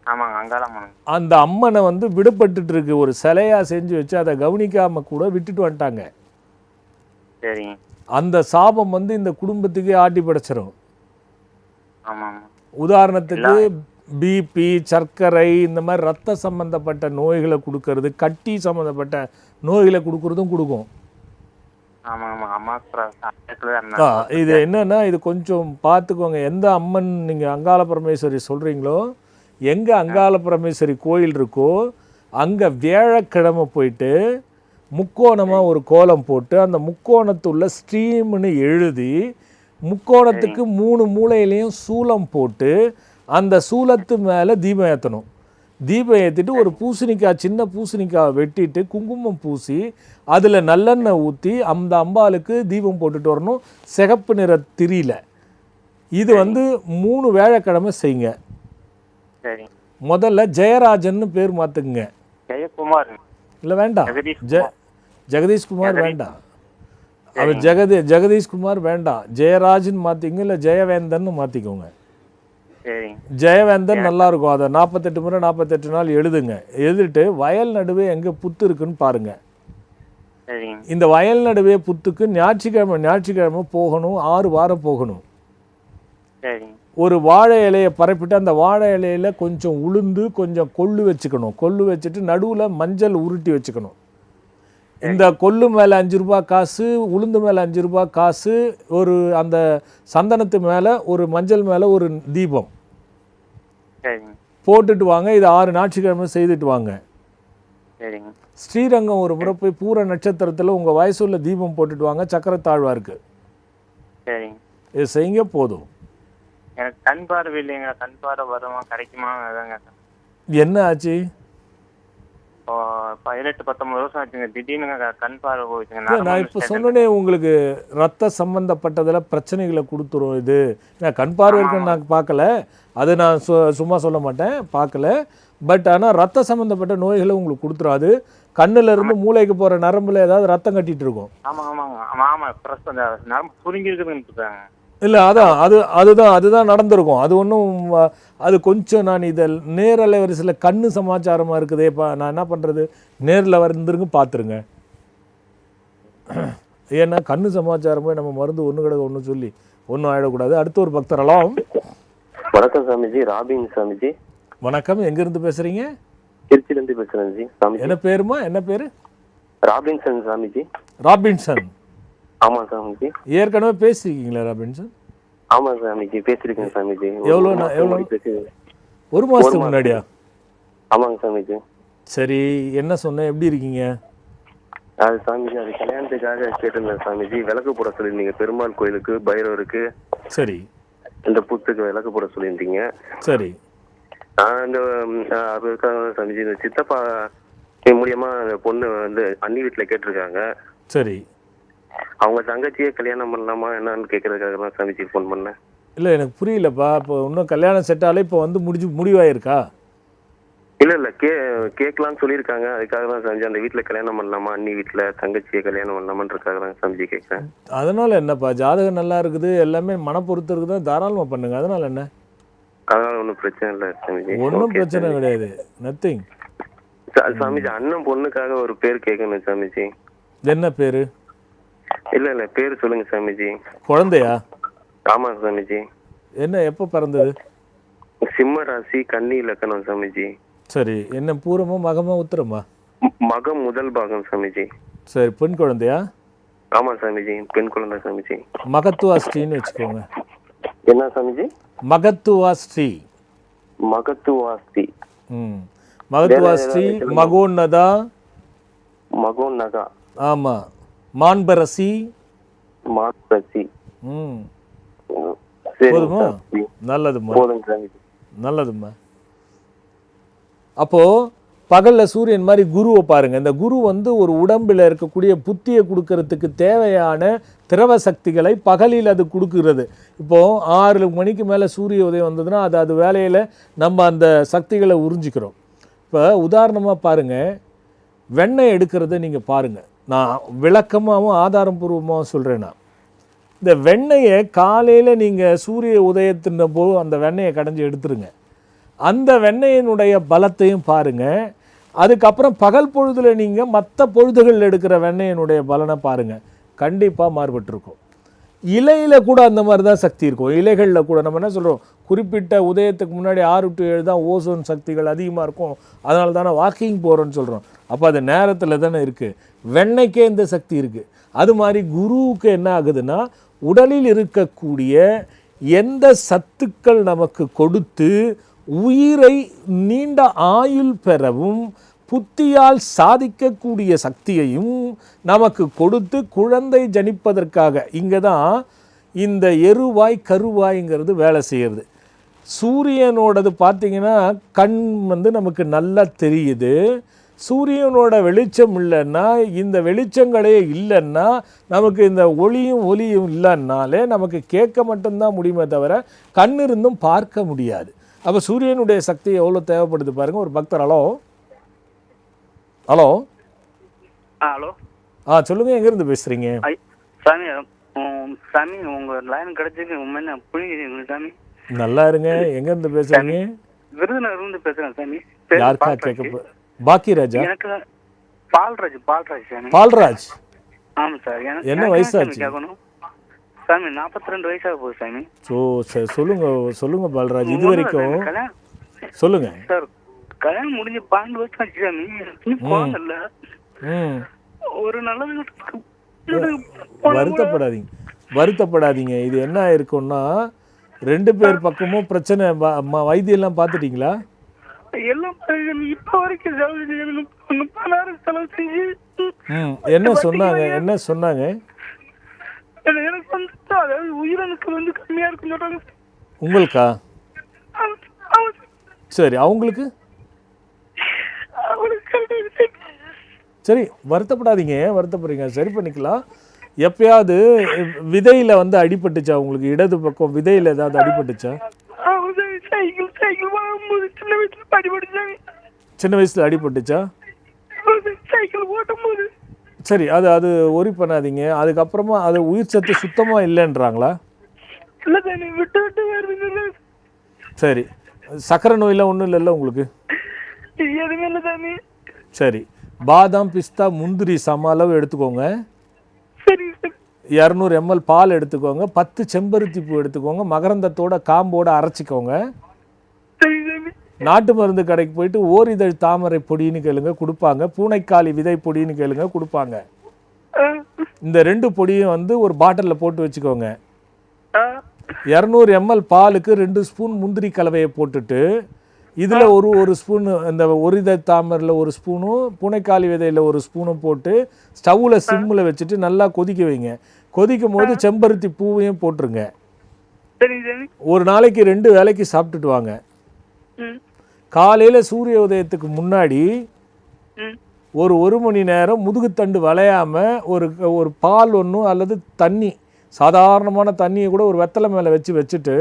ஆமாங்க, அங்காளம். அந்த அம்மனை வந்து விடுபட்டு இருக்கு, ஒரு சிலையாக செஞ்சு வச்சு அதை கவனிக்காமல் கூட விட்டுட்டு வந்துட்டாங்க. சரிங்க. அந்த சாபம் வந்து இந்த குடும்பத்துக்கே ஆட்டி படைச்சிடும். ஆமாம். உதாரணத்துக்கு பிபி, சர்க்கரை, இந்த மாதிரி ரத்த சம்பந்தப்பட்ட நோய்களை கொடுக்கறது, கட்டி சம்பந்தப்பட்ட நோய்களை கொடுக்கறதும் கொடுக்கும். இது என்னன்னா இது கொஞ்சம் பார்த்துக்கோங்க. எந்த அம்மன் நீங்கள் அங்காள பரமேஸ்வரி சொல்கிறீங்களோ, எங்கே அங்காள பரமேஸ்வரி கோயில் இருக்கோ அங்கே வியாழக்கிழமை போயிட்டு முக்கோணமாக ஒரு கோலம் போட்டு அந்த முக்கோணத்துள்ள ஸ்ட்ரீம்னு எழுதி முக்கோணத்துக்கு 3 மூலையிலையும் சூலம் போட்டு அந்த சூலத்து மேலே தீபம் ஏற்றணும். தீபம் ஏற்றிட்டு ஒரு பூசணிக்காய், சின்ன பூசணிக்காய் வெட்டிட்டு குங்குமம் பூசி அதில் நல்லெண்ணெய் ஊற்றி அந்த அம்பாளுக்கு தீபம் போட்டுட்டு வரணும், சிகப்பு நிற திரியில். இது வந்து 3 வியாழக்கிழமை செய்யுங்க. முதல்ல ஜெயராஜன்னு பேர் மாற்றுக்குங்க. ஜெயக்குமார் இல்லை, வேண்டாம். ஜெகதீஷ்குமார் வேண்டாம். அவர் ஜெகதீஷ்குமார் வேண்டாம். ஜெயராஜன் மாற்றிக்கோங்க, இல்லை ஜெயவேந்தன் மாற்றிக்கோங்க. ஜெயவேந்தன் நல்லா இருக்கும். அதை 48 முறை 48 நாள் எழுதுங்க. எழுதிட்டு வயல் நடுவே எங்கே புத்து இருக்குன்னு பாருங்க. இந்த வயல் நடுவே புத்துக்கு ஞாயிற்றுக்கிழமை போகணும், 6 வாரம் போகணும். ஒரு வாழை இலையை பரப்பிட்டு அந்த வாழை இலையில கொஞ்சம் உளுந்து கொஞ்சம் கொள்ளு வச்சுக்கணும். கொள்ளு வச்சுட்டு நடுவில் மஞ்சள் உருட்டி வச்சுக்கணும். இந்த கொள்ளு மேலே 5 ரூபா காசு, உளுந்து மேலே 5 ரூபா காசு, ஒரு அந்த சந்தனத்து மேலே ஒரு மஞ்சள் மேலே ஒரு தீபம் போட்டுட்டு வாங்க. இது 6 ஞாயிற்றுக்கிழமை செய்துட்டு வாங்க. சரிங்க. ஸ்ரீரங்கம் ஒரு முறை போய் பூர நட்சத்திரத்தில் உங்கள் வயசுள்ள தீபம் போட்டுட்டு வாங்க, சக்கரத்தாழ்வாருக்கு. சரிங்க. இது செய்யுங்க போதும். எனக்கு கண் பார்வை இல்லைங்க. கண் பார்வை வருமா கிடைக்குமா அதாங்க. என்ன ஆச்சு? இப்போ 18-19 வருஷம் ஆச்சுங்க. திடீர்னு கண் பார்வை போயிடுச்சுங்க. நான் இப்போ சொன்னனே உங்களுக்கு ரத்த சம்பந்தப்பட்டதில் பிரச்சனைகளை கொடுத்துரும் இது. நான் கண் பார்வை இருக்குன்னு நான் பார்க்கல, அது நான் சும்மா சொல்ல மாட்டேன், பார்க்கல. பட் ஆனால் ரத்த சம்மந்தப்பட்ட நோய்களை உங்களுக்கு கொடுத்துரும். அது கண்ணுல இருந்து மூளைக்கு போகிற நரம்புல ஏதாவது ரத்தம் கட்டிட்டு இருக்கும். ஆமாம் ஆமாங்க. ஆமாம் ஆமாம். ப்ரெஸ் அந்த நரம்பு சுருங்கி இருக்குதுன்னு இருக்காங்க. இல்லை அதுதான் நடந்திருக்கும். அது ஒன்றும் அது கொஞ்சம் நான் இதை நேரலை வரிசையில் கண்ணு சமாச்சாரமாக இருக்குதே, இப்போ நான் என்ன பண்ணுறது, நேரில் வந்துருங்க பார்த்துருங்க. ஏன்னா கண்ணு சமாச்சாரம் போய் நம்ம மருந்து ஒன்று கிடக்க ஒன்று சொல்லி ஒன்றும் ஆகிடக்கூடாது. அடுத்த ஒரு பக்தரெல்லாம். வணக்கம் சாமிஜி, ராபின் சாமிஜி. வணக்கம், எங்கேருந்து பேசுகிறீங்க? திருச்சியிலேருந்து பேசுகிறேன் ஜி. சாமிஜி என்ன பேருமா? என்ன பேர்? ராபின்சன் சாமிஜி. ராபின்சன். ஆமாம் சாமிஜி. ஏற்கனவே பேசியிருக்கீங்களா ராபின்சன்? ஆமாம் சாமிஜி, பேசியிருக்கேன் சாமிஜி. எவ்வளோ ஒரு மாதத்துக்கு முன்னாடியா? ஆமாங்க சாமிஜி. சரி, என்ன சொன்னேன், எப்படி இருக்கீங்க? அது சாமிஜி, அது கல்யாணத்துக்காக கேட்டிருந்தேன் சாமிஜி. விளக்கு போட சொல்லியிருந்தீங்க பெருமாள் கோயிலுக்கு, பைரவருக்கு. சரி. இந்த புத்துக்கு விளக்கு போட சொல்லியிருந்தீங்க. சரி. இந்த அதுக்காக சாமிஜி, இந்த சித்தப்பா மூலியமா அந்த பொண்ணு வந்து அண்ணி வீட்டில் கேட்டிருக்காங்க. சரி. அவங்க தங்கச்சியே கல்யாணம் பண்ணலாமா என்னன்னு கேட்கறதுக்காக தான் சாமிஜி ஃபோன் பண்ணேன். இல்லை எனக்கு புரியலப்பா. இப்போ இன்னும் கல்யாணம் செட்டாலே இப்போ வந்து முடிவாயிருக்கா? இல்லை கேட்கலான்னு சொல்லியிருக்காங்க. அதுக்காக தான் சாமிஜி அந்த வீட்டில் கல்யாணம் பண்ணலாமா, அண்ணி வீட்டில் தங்கச்சியை கல்யாணம் பண்ணலாமான்றதுக்காக தான் சாமிஜி கேட்குறேன். அதனால என்னப்பா, ஜாதகம் நல்லா இருக்குது, எல்லாமே மன பொறுத்து இருக்குது, தாராளமாக பண்ணுங்க. அதனால என்ன? அதனால ஒன்றும் பிரச்சனை இல்லை சாமிஜி. ஒன்றும் பிரச்சனை கிடையாது, நத்திங். சாமிஜி, அண்ணன் பொண்ணுக்காக ஒரு பேர் கேட்கணும் சாமிஜி. என்ன பேரு? இல்லை பேர் சொல்லுங்க சாமிஜி. குழந்தையா? ஆமாம் சாமிஜி. என்ன, எப்போ பிறந்தது? சிம்ம ராசி, கன்னி இலக்கணம் சாமிஜி. சரி. என்ன பூரமா மகமா உத்தரமா? மகம் முதல் பாகம் சாமிஜி. சரி. பெண் குழந்தையா? ஆமாம் சாமிஜி, பெண் குழந்தை சாமிஜி. மகத்துவாஸ்ரீன்னு வச்சுக்கோங்க. என்ன சாமிஜி? மகத்துவாஸ்ரீ. மகத்துவாஸ்தி. மகத்துவாஸ்ரீ, மகோன்னதா. மகோன்னதா. ஆமா. மான்பரசி. மான்பரசி. போதுமா? நல்லதும்மா, நல்லதும்மா. அப்போ பகல்ல சூரியன் மாதிரி குருவை பாருங்க. இந்த குரு வந்து ஒரு உடம்புல இருக்கக்கூடிய புத்தியை கொடுக்கறதுக்கு தேவையான திரவ சக்திகளை பகலில் அது கொடுக்கிறது. இப்போ 6 மணிக்கு மேலே சூரிய உதயம் வந்ததுன்னா அது வேலையில் நம்ம அந்த சக்திகளை உறிஞ்சிக்கிறோம். இப்போ உதாரணமாக பாருங்கள், வெண்ணெய் எடுக்கிறத நீங்கள் பாருங்கள். நான் விளக்கமாகவும் ஆதாரபூர்வமாகவும் சொல்கிறேன்னா, இந்த வெண்ணெயை காலையில் நீங்கள் சூரிய உதயத்தின் போது அந்த வெண்ணெயை கடைஞ்சி எடுத்துருங்க. அந்த வெண்ணெயினுடைய பலத்தையும் பாருங்கள். அதுக்கப்புறம் பகல் பொழுதில் நீங்கள் மற்ற பொழுதுகளில் எடுக்கிற வெண்ணெயினுடைய பலனை பாருங்கள். கண்டிப்பாக மாறுபட்டிருக்கும். இலையில் கூட அந்த மாதிரி தான் சக்தி இருக்கும். இலைகளில் கூட நம்ம என்ன சொல்கிறோம், குறிப்பிட்ட உதயத்துக்கு முன்னாடி 6 to 7 தான் ஓசோன் சக்திகள் அதிகமாக இருக்கும். அதனால தானே வாக்கிங் போகிறோன்னு சொல்கிறோம். அப்போ அது நேரத்தில் தானே இருக்குது. வெண்ணெய்க்கே இந்த சக்தி இருக்குது. அது மாதிரி குருவுக்கு என்ன ஆகுதுன்னா, உடலில் இருக்கக்கூடிய எந்த சத்துக்கள் நமக்கு கொடுத்து உயிரை நீண்ட ஆயுள் பெறவும் புத்தியால் சாதிக்கக்கூடிய சக்தியையும் நமக்கு கொடுத்து குழந்தை ஜனிப்பதற்காக இங்கே தான் இந்த எருவாய் கருவாய்ங்கிறது வேலை செய்கிறது. சூரியனோடது பார்த்திங்கன்னா கண் வந்து நமக்கு நல்லா தெரியுது. சூரியனோட வெளிச்சம் இல்லைன்னா, இந்த வெளிச்சங்களே இல்லைன்னா, நமக்கு இந்த ஒளியும் இல்லைன்னாலே நமக்கு கேட்க மட்டும்தான் முடியுமே தவிர கண் இருந்தும் பார்க்க முடியாது. அப்போ சூரியனுடைய சக்தி எவ்வளோ தேவைப்படுது பாருங்கள். ஒரு பக்தர். ஹலோ ஹலோ ஹலோ சொல்லுங்கள், எங்கேருந்து பேசுகிறீங்க? சாமி சாமி உங்கள் லைன் கிடைச்சிருக்கு உண்மையில புரியுது சாமி. நல்லா இருங்க. எங்கேருந்து பேசுகிறீங்க? விருதுநகர்லேருந்து பேசுகிறேன் சாமி. யாருக்கா கேட்க? பாக்கியராஜா? எனக்கு பால்ராஜ் சாமி. பால்ராஜ். ஆமாம் சார். என்ன வயசாச்சு? கேட்கணும் சாமி. 42 வயசாக போகுது சாமி. சரி சொல்லுங்க பால்ராஜ். இது வரைக்கும் சொல்லுங்க சார். கல்யாணம் முடிஞ்சு 12 வருஷம் ஆச்சு சாமி. குழந்தை இல்லை. ஒரு நல்லது வருத்தப்படாதீங்க. இது என்ன இருக்கும்னா, 2 பேர் பக்கமும் பிரச்சனை. வைத்தியெல்லாம் பார்த்துட்டீங்களா? எல்லாம் இப்ப வரைக்கும் ஒண்ணு 16 செலவு செஞ்சு என்ன சொன்னாங்க எனக்கு வந்து அதாவது உயிரணுக்கள் வந்து கம்மியா இருக்குன்னு சொல்றாங்க. உங்களுக்கா? சரி, அவங்களுக்கு? சரி, வருத்தப்படுறீங்க, சரி பண்ணிக்கலாம். எப்பயாவது விதையில வந்து அடிபட்டுச்சா உங்களுக்கு? இடது பக்கம் விதையில ஏதாவது அடிபட்டுச்சா? சின்ன வயசுல அடிபட்டுச்சா? சரி, அது ஒரி பண்ணாதீங்க. அதுக்கப்புறமா அது உயிர் சத்து சுத்தமா இல்லைன்றாங்களா? சரி, சக்கரை நோயெல்லாம் ஒன்றும் இல்லைல்ல உங்களுக்கு? சரி, பாதாம் பிஸ்தா முந்திரி சம அளவு எடுத்துக்கோங்க. 200 ml பால் எடுத்துக்கோங்க. 10 செம்பருத்தி பூ எடுத்துக்கோங்க. மகரந்தத்தோட காம்போட அரைச்சிக்கோங்க. நாட்டு மருந்து கடைக்கு போயிட்டு ஓரிதழ் தாமரை பொடின்னு கேளுங்க, கொடுப்பாங்க. பூனைக்காளி விதை பொடின்னு கேளுங்க, கொடுப்பாங்க. இந்த 2 பொடியும் வந்து ஒரு பாட்டிலில் போட்டு வச்சுக்கோங்க. 200 ml பாலுக்கு 2 ஸ்பூன் முந்திரி கலவையை போட்டுட்டு இதில் ஒரு ஸ்பூன் இந்த ஒரிதழ் தாமரையில் 1 ஸ்பூனும் பூனைக்காளி விதையில் 1 ஸ்பூனும் போட்டு ஸ்டவ்வில் சிம்மில் வச்சுட்டு நல்லா கொதிக்க வைங்க. கொதிக்கும் போது செம்பருத்தி பூவையும் போட்டுருங்க. ஒரு நாளைக்கு 2 வேளைக்கு சாப்பிட்டுட்டு வாங்க. காலையில் சூரிய உதயத்துக்கு முன்னாடி ஒரு மணி நேரம் முதுகுத்தண்டு வளையாமல் ஒரு பால் ஒன்று அல்லது தண்ணி, சாதாரணமான தண்ணியை கூட ஒரு வெத்தலை மேலே வச்சுட்டு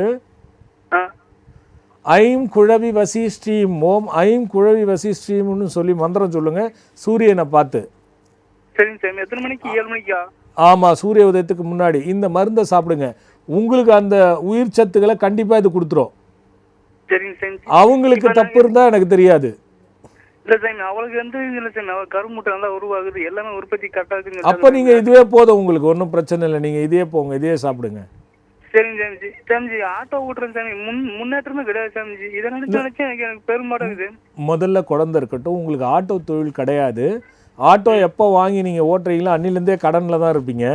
ஐம் குழவி வசி ஸ்ரீம் ஓம் ஐம் குழவி வசி ஸ்ரீம்னு சொல்லி மந்திரம் சொல்லுங்க சூரியனை பார்த்து. எத்தனை மணிக்கு? 7 மணிக்கா? ஆமாம், சூரிய உதயத்துக்கு முன்னாடி இந்த மருந்தை சாப்பிடுங்க. உங்களுக்கு அந்த உயிர் சத்துக்களை கண்டிப்பாக இது கொடுத்துரும். அவங்களுக்கு தப்பு இருந்தால் எனக்கு தெரியாது. அப்போ நீங்கள் இதுவே போதும், உங்களுக்கு ஒன்றும் பிரச்சனை இல்லை. நீங்கள் இதே போங்க, இதே சாப்பிடுங்க. சரிங்க சாமிஜி. சாமிஜி ஆட்டோ ஓட்டுறேன் சாமி, முன்னேற்றமே கிடையாது சாமிஜி. இதை நினைச்சு எனக்கு பெரும்பாடம் இருக்குது. முதல்ல குழந்தை இருக்கட்டும், உங்களுக்கு ஆட்டோ தொழில் கிடையாது. ஆட்டோ எப்போ வாங்கி நீங்கள் ஓட்டுறீங்களோ அன்னிலேருந்தே கடனில் தான் இருப்பீங்க.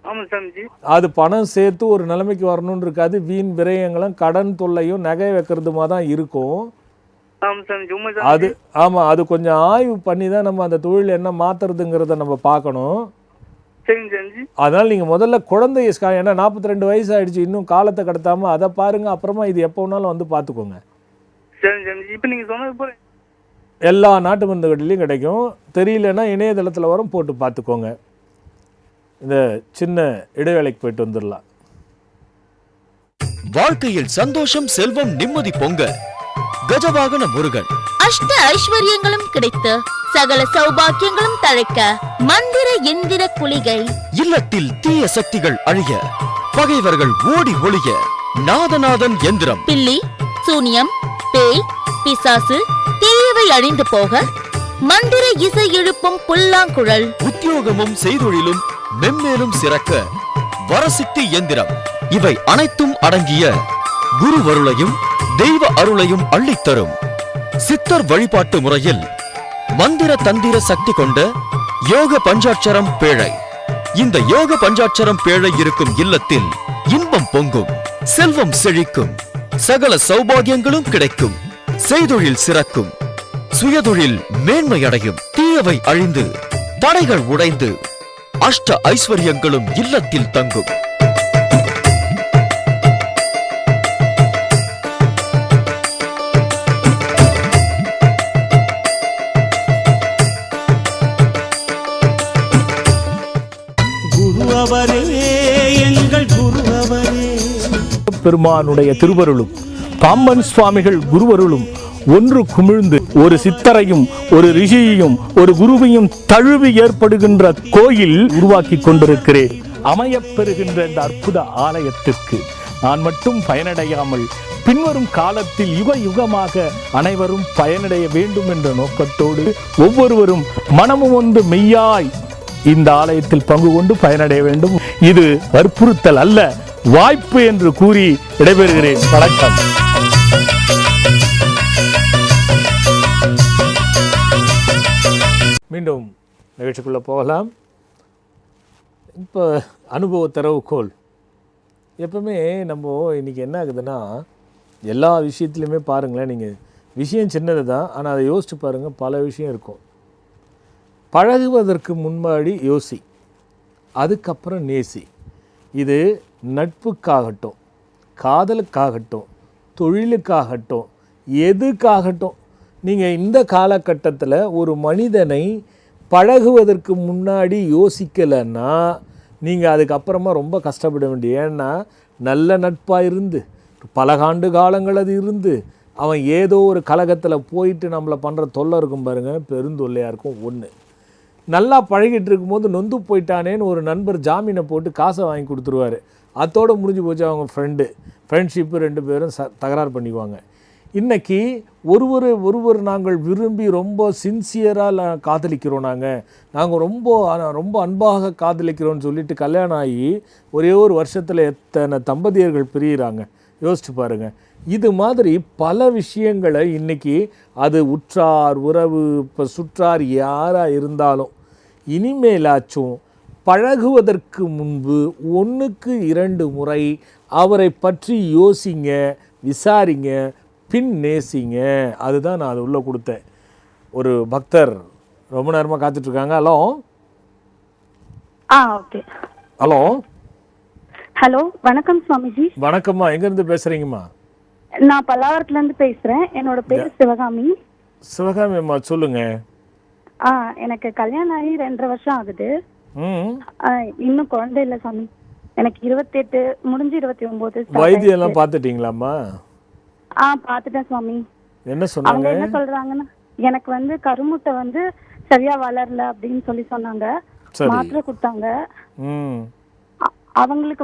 ஆமாம் சாமிஜி. அது பணம் சேர்த்து ஒரு நிலைமைக்கு வரணும்னு இருக்காது. வீண் விரயங்களும் கடன் தொல்லையும் நகை வைக்கிறதுமா தான் இருக்கும். அது ஆமாம், அது கொஞ்சம் ஆய்வு பண்ணி தான் நம்ம அந்த தொழில் என்ன மாற்றுறதுங்கிறத நம்ம பார்க்கணும். அதனால நீங்க முதல்ல குழந்தைய, ஏன்னா 42 வயசு ஆயிடுச்சு, இன்னும் காலத்தை கடத்தாம அதை பாருங்க. அப்புறமா இது எப்போ வேணாலும் வந்து பார்த்துக்கோங்க. எல்லா நாட்டு மருந்து கடையிலையும் கிடைக்கும். தெரியலன்னா இணையதளத்தில் வரும், போட்டு பார்த்துக்கோங்க. இந்த சின்ன இடைவேளைக்கு போயிட்டு வந்துடலாம். வாழ்க்கையில் சந்தோஷம், செல்வம், நிம்மதி பொங்க கஜவாகன முருகன் அஷ்ட ஐஸ்வர்யங்களும் கிடைத்து சகல சௌபாக்கியங்களும் தழைக்க மந்திர எந்திர குளிகை. இல்லத்தில் தீய சக்திகள் அழிய, பகைவர்கள் ஓடி ஒளிய நாதநாதன் எந்திரம். பில்லி சூனியம் பேய் பிசாசு தீயவை அழிந்து போக மந்திர இசை எழுப்பும் புல்லாங்குழல். உத்தியோகமும் செய்தொழிலும் மென்மேலும் சிறக்க வரசித்தி எந்திரம். இவை அனைத்தும் அடங்கிய குருவருளையும் தெய்வ அருளையும் அள்ளித்தரும் சித்தர் வழிபாட்டு முறையில் மந்திர தந்திர சக்தி கொண்ட யோக பஞ்சாட்சரம் பேழை. இந்த யோக பஞ்சாட்சரம் பேழை இருக்கும் இல்லத்தில் இன்பம் பொங்கும், செல்வம் செழிக்கும், சகல சௌபாகியங்களும் கிடைக்கும், செய்தொழில் சிறக்கும், சுயதொழில் மேன்மையடையும், தீயவை அழிந்து தடைகள் உடைந்து அஷ்ட ஐஸ்வர்யங்களும் இல்லத்தில் தங்கும். பெருமானுடைய திருவருளும் பாம்பன் சுவாமிகள் குருவருளும் ஒன்று குமிழ்ந்து ஒரு சித்தரையும் ஒரு ரிஷியையும் ஒரு குருவையும் தழுவி ஏற்படுகின்ற கோயில் உருவாக்கி கொண்டிருக்கிறேன். அமையப்பெறுகின்ற இந்த அற்புத ஆலயத்திற்கு நான் மட்டும் பயனடையாமல் பின்வரும் காலத்தில் யுக யுகமாக அனைவரும் பயனடைய வேண்டும் என்ற நோக்கத்தோடு ஒவ்வொருவரும் மனமும் ஒன்று மெய்யாய் இந்த ஆலயத்தில் பங்கு கொண்டு பயனடைய வேண்டும். இது வற்புறுத்தல் அல்ல, வாய்ப்பு என்று கூறி விடைபெறுகிறேன். வணக்கம். மீண்டும் நிகழ்ச்சிக்குள்ள போகலாம். இப்போ அனுபவ திறவுகோல். எப்பவுமே நம்ம இன்னைக்கு என்ன ஆகுதுன்னா, எல்லா விஷயத்துலையுமே பாருங்களேன், நீங்கள் விஷயம் சின்னது தான், ஆனால் அதை யோசிச்சு பாருங்கள், பல விஷயம் இருக்கும். பழகுவதற்கு முன்னாடி யோசி, அதுக்கப்புறம் நேசி. இது நட்புக்காகட்டும், காதலுக்காகட்டும், தொழிலுக்காகட்டும், எதுக்காகட்டும். நீங்கள் இந்த காலகட்டத்தில் ஒரு மனிதனை பழகுவதற்கு முன்னாடி யோசிக்கலைன்னா நீங்கள் அதுக்கப்புறமா ரொம்ப கஷ்டப்பட வேண்டிய. ஏன்னா நல்ல நட்பாக இருந்து பல ஆண்டு காலங்கள் அது இருந்து அவன் ஏதோ ஒரு கலகத்தில் போயிட்டு நம்மளை பண்ணுற தொல்லை இருக்கும் பாருங்கள், பெருந்தொல்லையாக இருக்கும். ஒன்று, நல்லா பழகிட்டு இருக்கும்போது நொந்து போயிட்டானேன்னு ஒரு நண்பர் ஜாமீனை போட்டு காசை வாங்கி கொடுத்துருவார். அதோடு முடிஞ்சு போச்சு அவங்க ஃப்ரெண்ட்ஷிப்பு, 2 பேரும் தகராறு பண்ணிக்குவாங்க. இன்றைக்கி ஒருவர் நாங்கள் விரும்பி ரொம்ப சின்சியராக காதலிக்கிறோம், நாங்கள் ரொம்ப அன்பாக காதலிக்கிறோன்னு சொல்லிட்டு கல்யாணம் ஆகி ஒரே ஒரு வருஷத்தில் எத்தனை தம்பதியர்கள் பிரியிறாங்க, யோசிச்சு பாருங்கள். இது மாதிரி பல விஷயங்களை இன்றைக்கி அது உற்றார் உறவு இப்போ சுற்றார் யாராக இருந்தாலும் இனிமேலாச்சும் பழகுவதற்கு முன்பு 1க்கு 2 முறை அவரை பற்றி யோசிங்க, விசாரிங்க, பின் நேசிங்க. அதுதான் நான் அது உள்ளே கொடுத்தேன். ஒரு பக்தர் ரொம்ப நேரமாக காத்துட்ருக்காங்க. Hello okay. ஹலோ ஹலோ, வணக்கம் சுவாமிஜி. வணக்கம்மா, எங்கேருந்து பேசுகிறீங்கம்மா? நான் பல்லாவரத்துலேருந்து பேசுகிறேன். என்னோட பேர் சிவகாமி. சிவகாமி அம்மா, சொல்லுங்கள். எனக்கு கல்யாணம் ஆகி 2.5 வருஷம் ஆகுது. இன்னும் குழந்தை இல்லை சாமி. எனக்கு 28 முடிஞ்சு 29. வைத்தியெல்லாம் பார்த்துட்டீங்களாம்மா? பார்த்துட்டேன் சுவாமி. என்ன சொன்னாங்க? என்ன சொல்றாங்கன்னா, எனக்கு கருமுட்டை சரியா வளரல அப்படின்னு சொன்னாங்க. மாத்திரை கொடுத்தாங்க. அவங்களுக்கு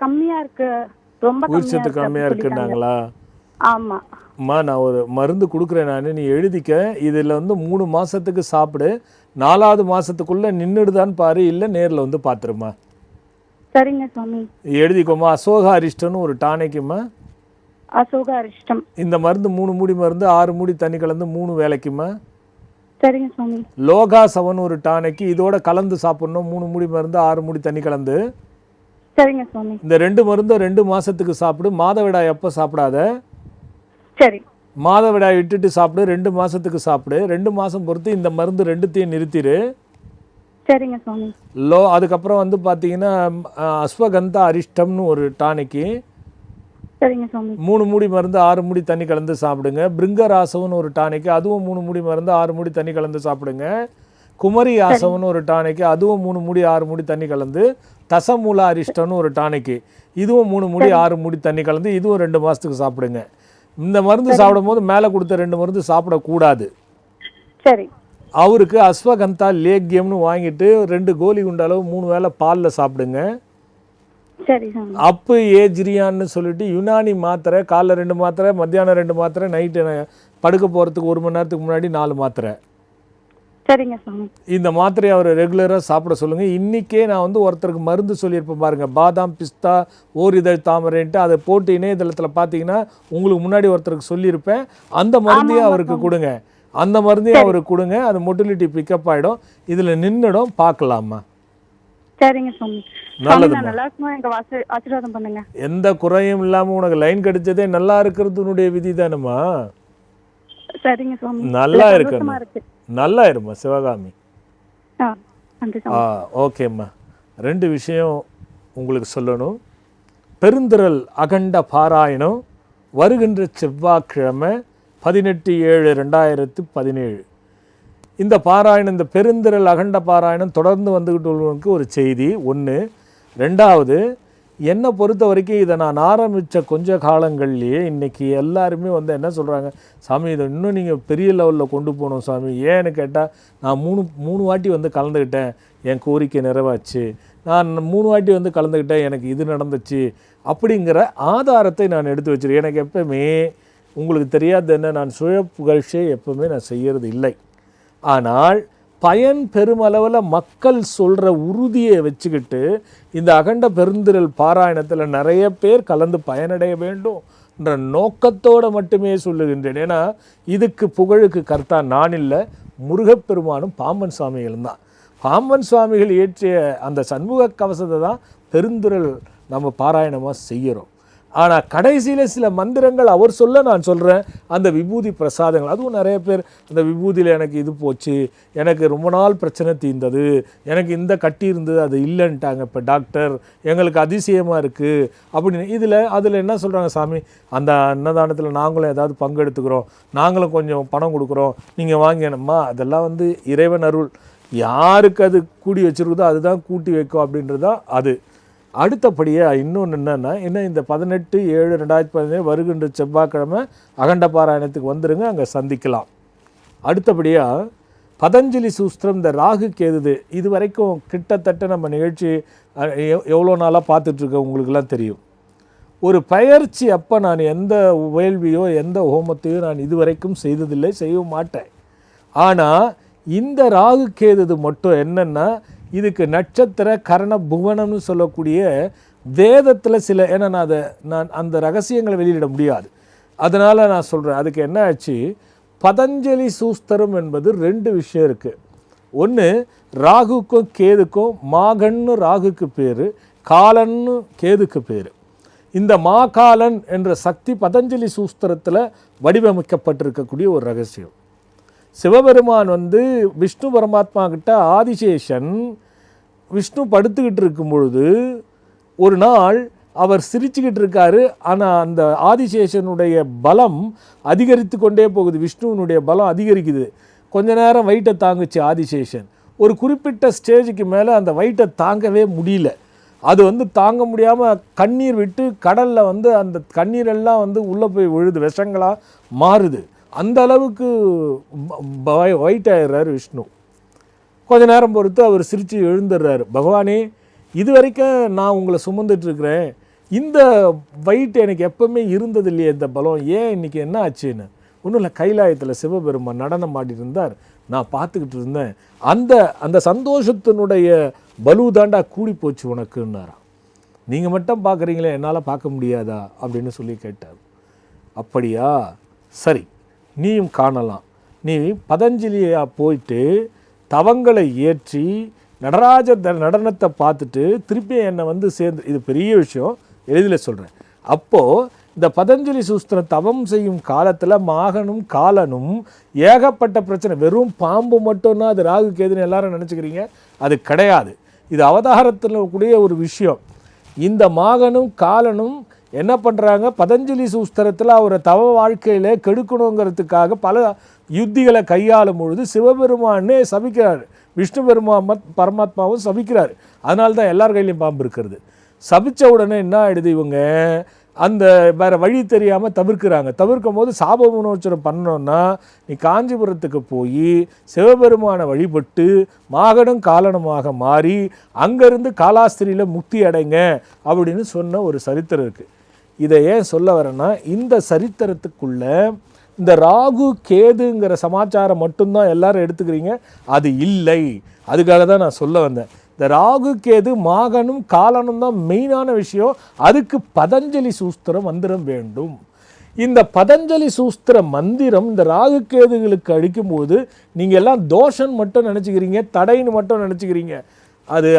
கம்மியா இருக்கு, ரொம்ப கம்மியா இருக்குன்னாங்களா? ஆமா அம்மா, நான் ஒரு மருந்து கொடுக்குறேன், நீ எழுதிக்க. இதில் 3 மாதத்துக்கு சாப்பிடு, 4வது மாதத்துக்குள்ளே நின்றுடுதான்னு பாரு, இல்லை நேரில் பார்த்துருமா. சரிங்க சுவாமி. எழுதிக்கோமா. அசோக அரிஷ்டன்னு ஒரு டானிக்குமா. அசோக அரிஷ்டம். இந்த மருந்து 3 மூடி மருந்து 6 மூடி தண்ணி கலந்து 3 வேளைக்குமா. சரிங்க சுவாமி. லோகா சவன் ஒரு டானிக்கு, இதோட கலந்து சாப்பிடணும். 3 மூடி மருந்து 6 மூடி தண்ணி கலந்து. சரிங்க சுவாமி. இந்த 2 மருந்தும் 2 மாதத்துக்கு சாப்பிடு. மாதவிடாய் எப்போ சாப்பிடாத. சரி. மாதவிடாய் விட்டுட்டு சாப்பிடு. 2 மாதத்துக்கு சாப்பிடு. 2 மாதம் பொறுத்து இந்த மருந்து 2த்தையும் நிறுத்திடு. சரிங்க சுவாமி. அதுக்கப்புறம் பார்த்தீங்கன்னா அஸ்வகந்தா அரிஷ்டம்னு ஒரு டானிக்கு. சரிங்க சுவாமி. 3 மூடி மருந்து 6 மூடி தண்ணி கலந்து சாப்பிடுங்க. பிருங்கராசவன் ஒரு டானிக்கு, அதுவும் 3 மூடி மருந்து 6 மூடி தண்ணி கலந்து சாப்பிடுங்க. குமரி ஆசவன் ஒரு டானிக்கு, அதுவும் 3 மூடி 6 மூடி தண்ணி கலந்து. தசமூல அரிஷ்டம்னு ஒரு டானிக்கு, இதுவும் 3 மூடி 6 மூடி தண்ணி கலந்து, இதுவும் 2 மாதத்துக்கு சாப்பிடுங்க. இந்த மருந்து சாப்பிடும் போது மேலே கொடுத்த 2 மருந்து சாப்பிடக்கூடாது. சரி. அவருக்கு அஸ்வகந்தா லேக்கியம்னு வாங்கிட்டு 2 கோலி குண்டு அளவு 3 வேளை பாலில் சாப்பிடுங்க. சரி. அப்பு ஏஜ்ரியான்னு சொல்லிட்டு யுனானி மாத்திரை, காலைல 2 மாத்திரை, மத்தியானம் 2 மாத்திரை, நைட்டு படுக்க போகிறதுக்கு 1 மணி நேரத்துக்கு முன்னாடி 4 மாத்திரை. சரிங்க சாமி. இந்த மாத்திரையை அவர் ரெகுலராக சாப்பிட சொல்லுங்கள். இன்றைக்கே நான் ஒருத்தருக்கு மருந்து சொல்லியிருப்பேன் பாருங்கள், பாதாம் பிஸ்தா ஓரிதழ் தாமரைன்ட்டு. அதை போட்டு இணையதளத்தில் பார்த்தீங்கன்னா உங்களுக்கு முன்னாடி ஒருத்தருக்கு சொல்லியிருப்பேன். அந்த மருந்தையும் அவருக்கு கொடுங்க. அந்த மருந்தையும் அவருக்கு கொடுங்க. அது மொட்டிலிட்டி பிக்கப் ஆகிடும். இதில் நின்றுடும். பார்க்கலாமா? சரிங்க சாமி. நல்லதுமா. நல்லா இருக்குமா? எங்க ஆசீர்வாதம் பண்ணுங்க. எந்த குறையும் இல்லாமல் உனக்கு லைன் கிடைச்சதே நல்லா இருக்கிறதுனுடைய விதி தானம்மா. சரிங்க சாமி. நல்லா இருக்கணும். நல்லா இருமா சிவகாமி. ஓகேம்மா. 2 விஷயம் உங்களுக்கு சொல்லணும். பெருந்திரள் அகண்ட பாராயணம் வருகின்ற செவ்வாய்க்கிழமை 18/7/2017. இந்த பாராயணம், இந்த பெருந்திரள் அகண்ட பாராயணம் தொடர்ந்து வந்துக்கிட்டு உள்ளவனுக்கு ஒரு செய்தி 1. 2வது, என்னை பொறுத்த வரைக்கும் இதை நான் ஆரம்பித்த கொஞ்ச காலங்கள்லேயே இன்றைக்கி எல்லாருமே என்ன சொல்கிறாங்க, சாமி இதை இன்னும் நீங்கள் பெரிய லெவலில் கொண்டு போகணும் சாமி. ஏன்னு கேட்டால், நான் மூணு வாட்டி கலந்துக்கிட்டேன், என் கோரிக்கை நிறைவாச்சு. நான் 3 வாட்டி கலந்துக்கிட்டேன், எனக்கு இது நடந்துச்சு அப்படிங்கிற ஆதாரத்தை நான் எடுத்து வச்சுருக்கேன். எனக்கு எப்பவுமே உங்களுக்கு தெரியாது என்ன, நான் சுய புகழ்ச்சியை எப்பவுமே நான் செய்கிறது இல்லை. ஆனால் பயன் பெருமளவில் மக்கள் சொல்கிற உறுதியை வச்சுக்கிட்டு இந்த அகண்ட பெருந்திரள் பாராயணத்தில் நிறைய பேர் கலந்து பயனடைய வேண்டும் என்ற நோக்கத்தோடு மட்டுமே சொல்லுகின்றேன். ஏன்னா இதுக்கு புகழுக்கு கர்த்தா நான் இல்லை, முருகப்பெருமானும் பாம்பன் சுவாமிகளும் தான். பாம்பன் சுவாமிகள் இயற்றிய அந்த சண்முக கவசத்தை தான் பெருந்திரள் நம்ம பாராயணமாக செய்கிறோம். ஆனால் கடைசியில் சில மந்திரங்கள் அவர் சொல்ல நான் சொல்கிறேன், அந்த விபூதி பிரசாதங்கள். அதுவும் நிறைய பேர் அந்த விபூதியில் எனக்கு இது போச்சு, எனக்கு ரொம்ப நாள் பிரச்சனை தீர்ந்தது, எனக்கு இந்த கட்டி இருந்தது அது இல்லைன்ட்டாங்க இப்போ டாக்டர், எங்களுக்கு அதிசயமாக இருக்குது அப்படின்னு. அதில் என்ன சொல்கிறாங்க, சாமி அந்த அன்னதானத்தில் நாங்களும் ஏதாவது பங்கெடுத்துக்கிறோம், நாங்களும் கொஞ்சம் பணம் கொடுக்குறோம், நீங்கள் வாங்கினம்மா. அதெல்லாம் வந்து இறைவன் அருள், யாருக்கு அது கூடி வச்சுருக்குதோ அதுதான் கூட்டி வைக்கும் அப்படின்றது தான் அது. அடுத்தபடியாக இன்னொன்று என்னென்னா, இந்த 18/7/2017 வருகின்ற செவ்வாய்க்கிழமை அகண்ட பாராயணத்துக்கு வந்துடுங்க, அங்கே சந்திக்கலாம். அடுத்தபடியாக பதஞ்சலி சூஸ்திரம், இந்த ராகு கேது, இது வரைக்கும் கிட்டத்தட்ட நம்ம நிகழ்ச்சி எவ்வளோ நாளாக பார்த்துட்ருக்கோம் உங்களுக்கெல்லாம் தெரியும். ஒரு பயிற்சி அப்போ நான் எந்த வேள்வியோ எந்த ஹோமத்தையோ நான் இதுவரைக்கும் செய்ததில்லை, செய்யவும் மாட்டேன். ஆனால் இந்த ராகு கேது மட்டும் என்னென்னா, இதுக்கு நட்சத்திர கரண புவனம்னு சொல்லக்கூடிய வேதத்தில் சில, ஏன்னா நான் அந்த ரகசியங்களை வெளியிட முடியாது, அதனால் நான் சொல்கிறேன். அதுக்கு என்ன ஆச்சு, பதஞ்சலி சூஸ்திரம் என்பது 2 விஷயம் இருக்குது. ஒன்று, ராகுக்கும் கேதுக்கும் மாகன்னு ராகுக்கு பேர், காலன்னு கேதுக்கு பேர். இந்த மாகாலன் என்ற சக்தி பதஞ்சலி சூஸ்திரத்தில் வடிவமைக்கப்பட்டிருக்கக்கூடிய ஒரு ரகசியம். சிவபெருமான் வந்து விஷ்ணு பரமாத்மா கிட்ட ஆதிசேஷன் விஷ்ணு படுத்துக்கிட்டு இருக்கும் பொழுது ஒரு நாள் அவர் சிரிச்சுக்கிட்டு இருக்காரு. ஆனால் அந்த ஆதிசேஷனுடைய பலம் அதிகரித்து கொண்டே போகுது, விஷ்ணுவனுடைய பலம் அதிகரிக்குது. கொஞ்ச நேரம் வெயிட்டை தாங்குச்சு ஆதிசேஷன். ஒரு குறிப்பிட்ட ஸ்டேஜுக்கு மேலே அந்த வெயிட்டை தாங்கவே முடியல. அது வந்து தாங்க முடியாமல் கண்ணீர் விட்டு கடலில் வந்து அந்த கண்ணீரெல்லாம் வந்து உள்ளே போய் விழுது, விஷங்களாக மாறுது. அந்த அளவுக்கு வெயிட் ஆகிடுறாரு விஷ்ணு. கொஞ்ச நேரம் பொறுத்து அவர் சிரித்து எழுந்துடுறாரு, பகவானே இது வரைக்கும் நான் உங்களை சுமந்துட்டுருக்கிறேன், இந்த வெயிட் எனக்கு எப்பவுமே இருந்தது இல்லையே, இந்த பலம் ஏன் இன்றைக்கி என்ன ஆச்சுன்னு. ஒன்றும் இல்லை, கைலாயத்தில் சிவபெருமான் நடனம் ஆடிட்டு இருந்தார், நான் பார்த்துக்கிட்டு இருந்தேன், அந்த சந்தோஷத்தினுடைய பலு தாண்டா கூடி போச்சு உனக்குன்னாராம். நீங்கள் மட்டும் பார்க்குறீங்களே, என்னால் பார்க்க முடியாதா அப்படின்னு சொல்லி கேட்டார். அப்படியா, சரி நீயும் காணலாம், நீ பதஞ்சலியாக போயிட்டு தவங்களை ஏற்றி நடராஜ நடனத்தை பார்த்துட்டு திருப்பி என்னை வந்து சேர்ந்து, இது பெரிய விஷயம் எளிதில் சொல்கிறேன். அப்போது இந்த பதஞ்சலி சூஸ்திரம் தவம் செய்யும் காலத்தில் மாகனும் காலனும் ஏகப்பட்ட பிரச்சனை. வெறும் பாம்பு மட்டும்னா அது ராகு கேதுன்னு எல்லாரும் நினச்சிக்கிறீங்க, அது கிடையாது. இது அவதாரத்தில் கூடிய ஒரு விஷயம். இந்த மாகனும் காலனும் என்ன பண்ணுறாங்க, பதஞ்சலி சூஸ்திரத்தில் அவரை தவ வாழ்க்கையில் கெடுக்கணுங்கிறதுக்காக பல யுத்திகளை கையாளும் பொழுது சிவபெருமானே சபிக்கிறார், விஷ்ணு பரமாத்மாவும் சபிக்கிறார். அதனால தான் எல்லார் கையிலையும் பாம்பு இருக்கிறது. சபித்த உடனே என்ன ஆகிடுது, இவங்க அந்த வேறு வழி தெரியாமல் தவிர்க்கும் போது சாப விமோச்சனம் பண்ணோன்னா, நீ காஞ்சிபுரத்துக்கு போய் சிவபெருமானை வழிபட்டு மாகனும் காலனுமாக மாறி அங்கேருந்து காலாஸ்திரியில் முக்தி அடைங்க அப்படின்னு சொன்ன ஒரு சரித்திரம் இருக்குது. இதை ஏன் சொல்ல வரேன்னா, இந்த சரித்திரத்துக்குள்ள இந்த ராகு கேதுங்கிற சமாச்சாரம் மட்டும்தான் எல்லாரும் எடுத்துக்கிறீங்க, அது இல்லை. அதுக்காக தான் நான் சொல்ல வந்தேன். இந்த ராகு கேது மாகனும் காலனும் தான் மெயினான விஷயம். அதுக்கு பதஞ்சலி சூஸ்திர மந்திரம் வேண்டும். இந்த பதஞ்சலி சூஸ்திர மந்திரம் இந்த ராகு கேதுகளுக்கு அடிக்கும்போது நீங்கள் எல்லாம் தோஷம் மட்டும் நினச்சிக்கிறீங்க, தடைன்னு மட்டும் நினச்சிக்கிறீங்க.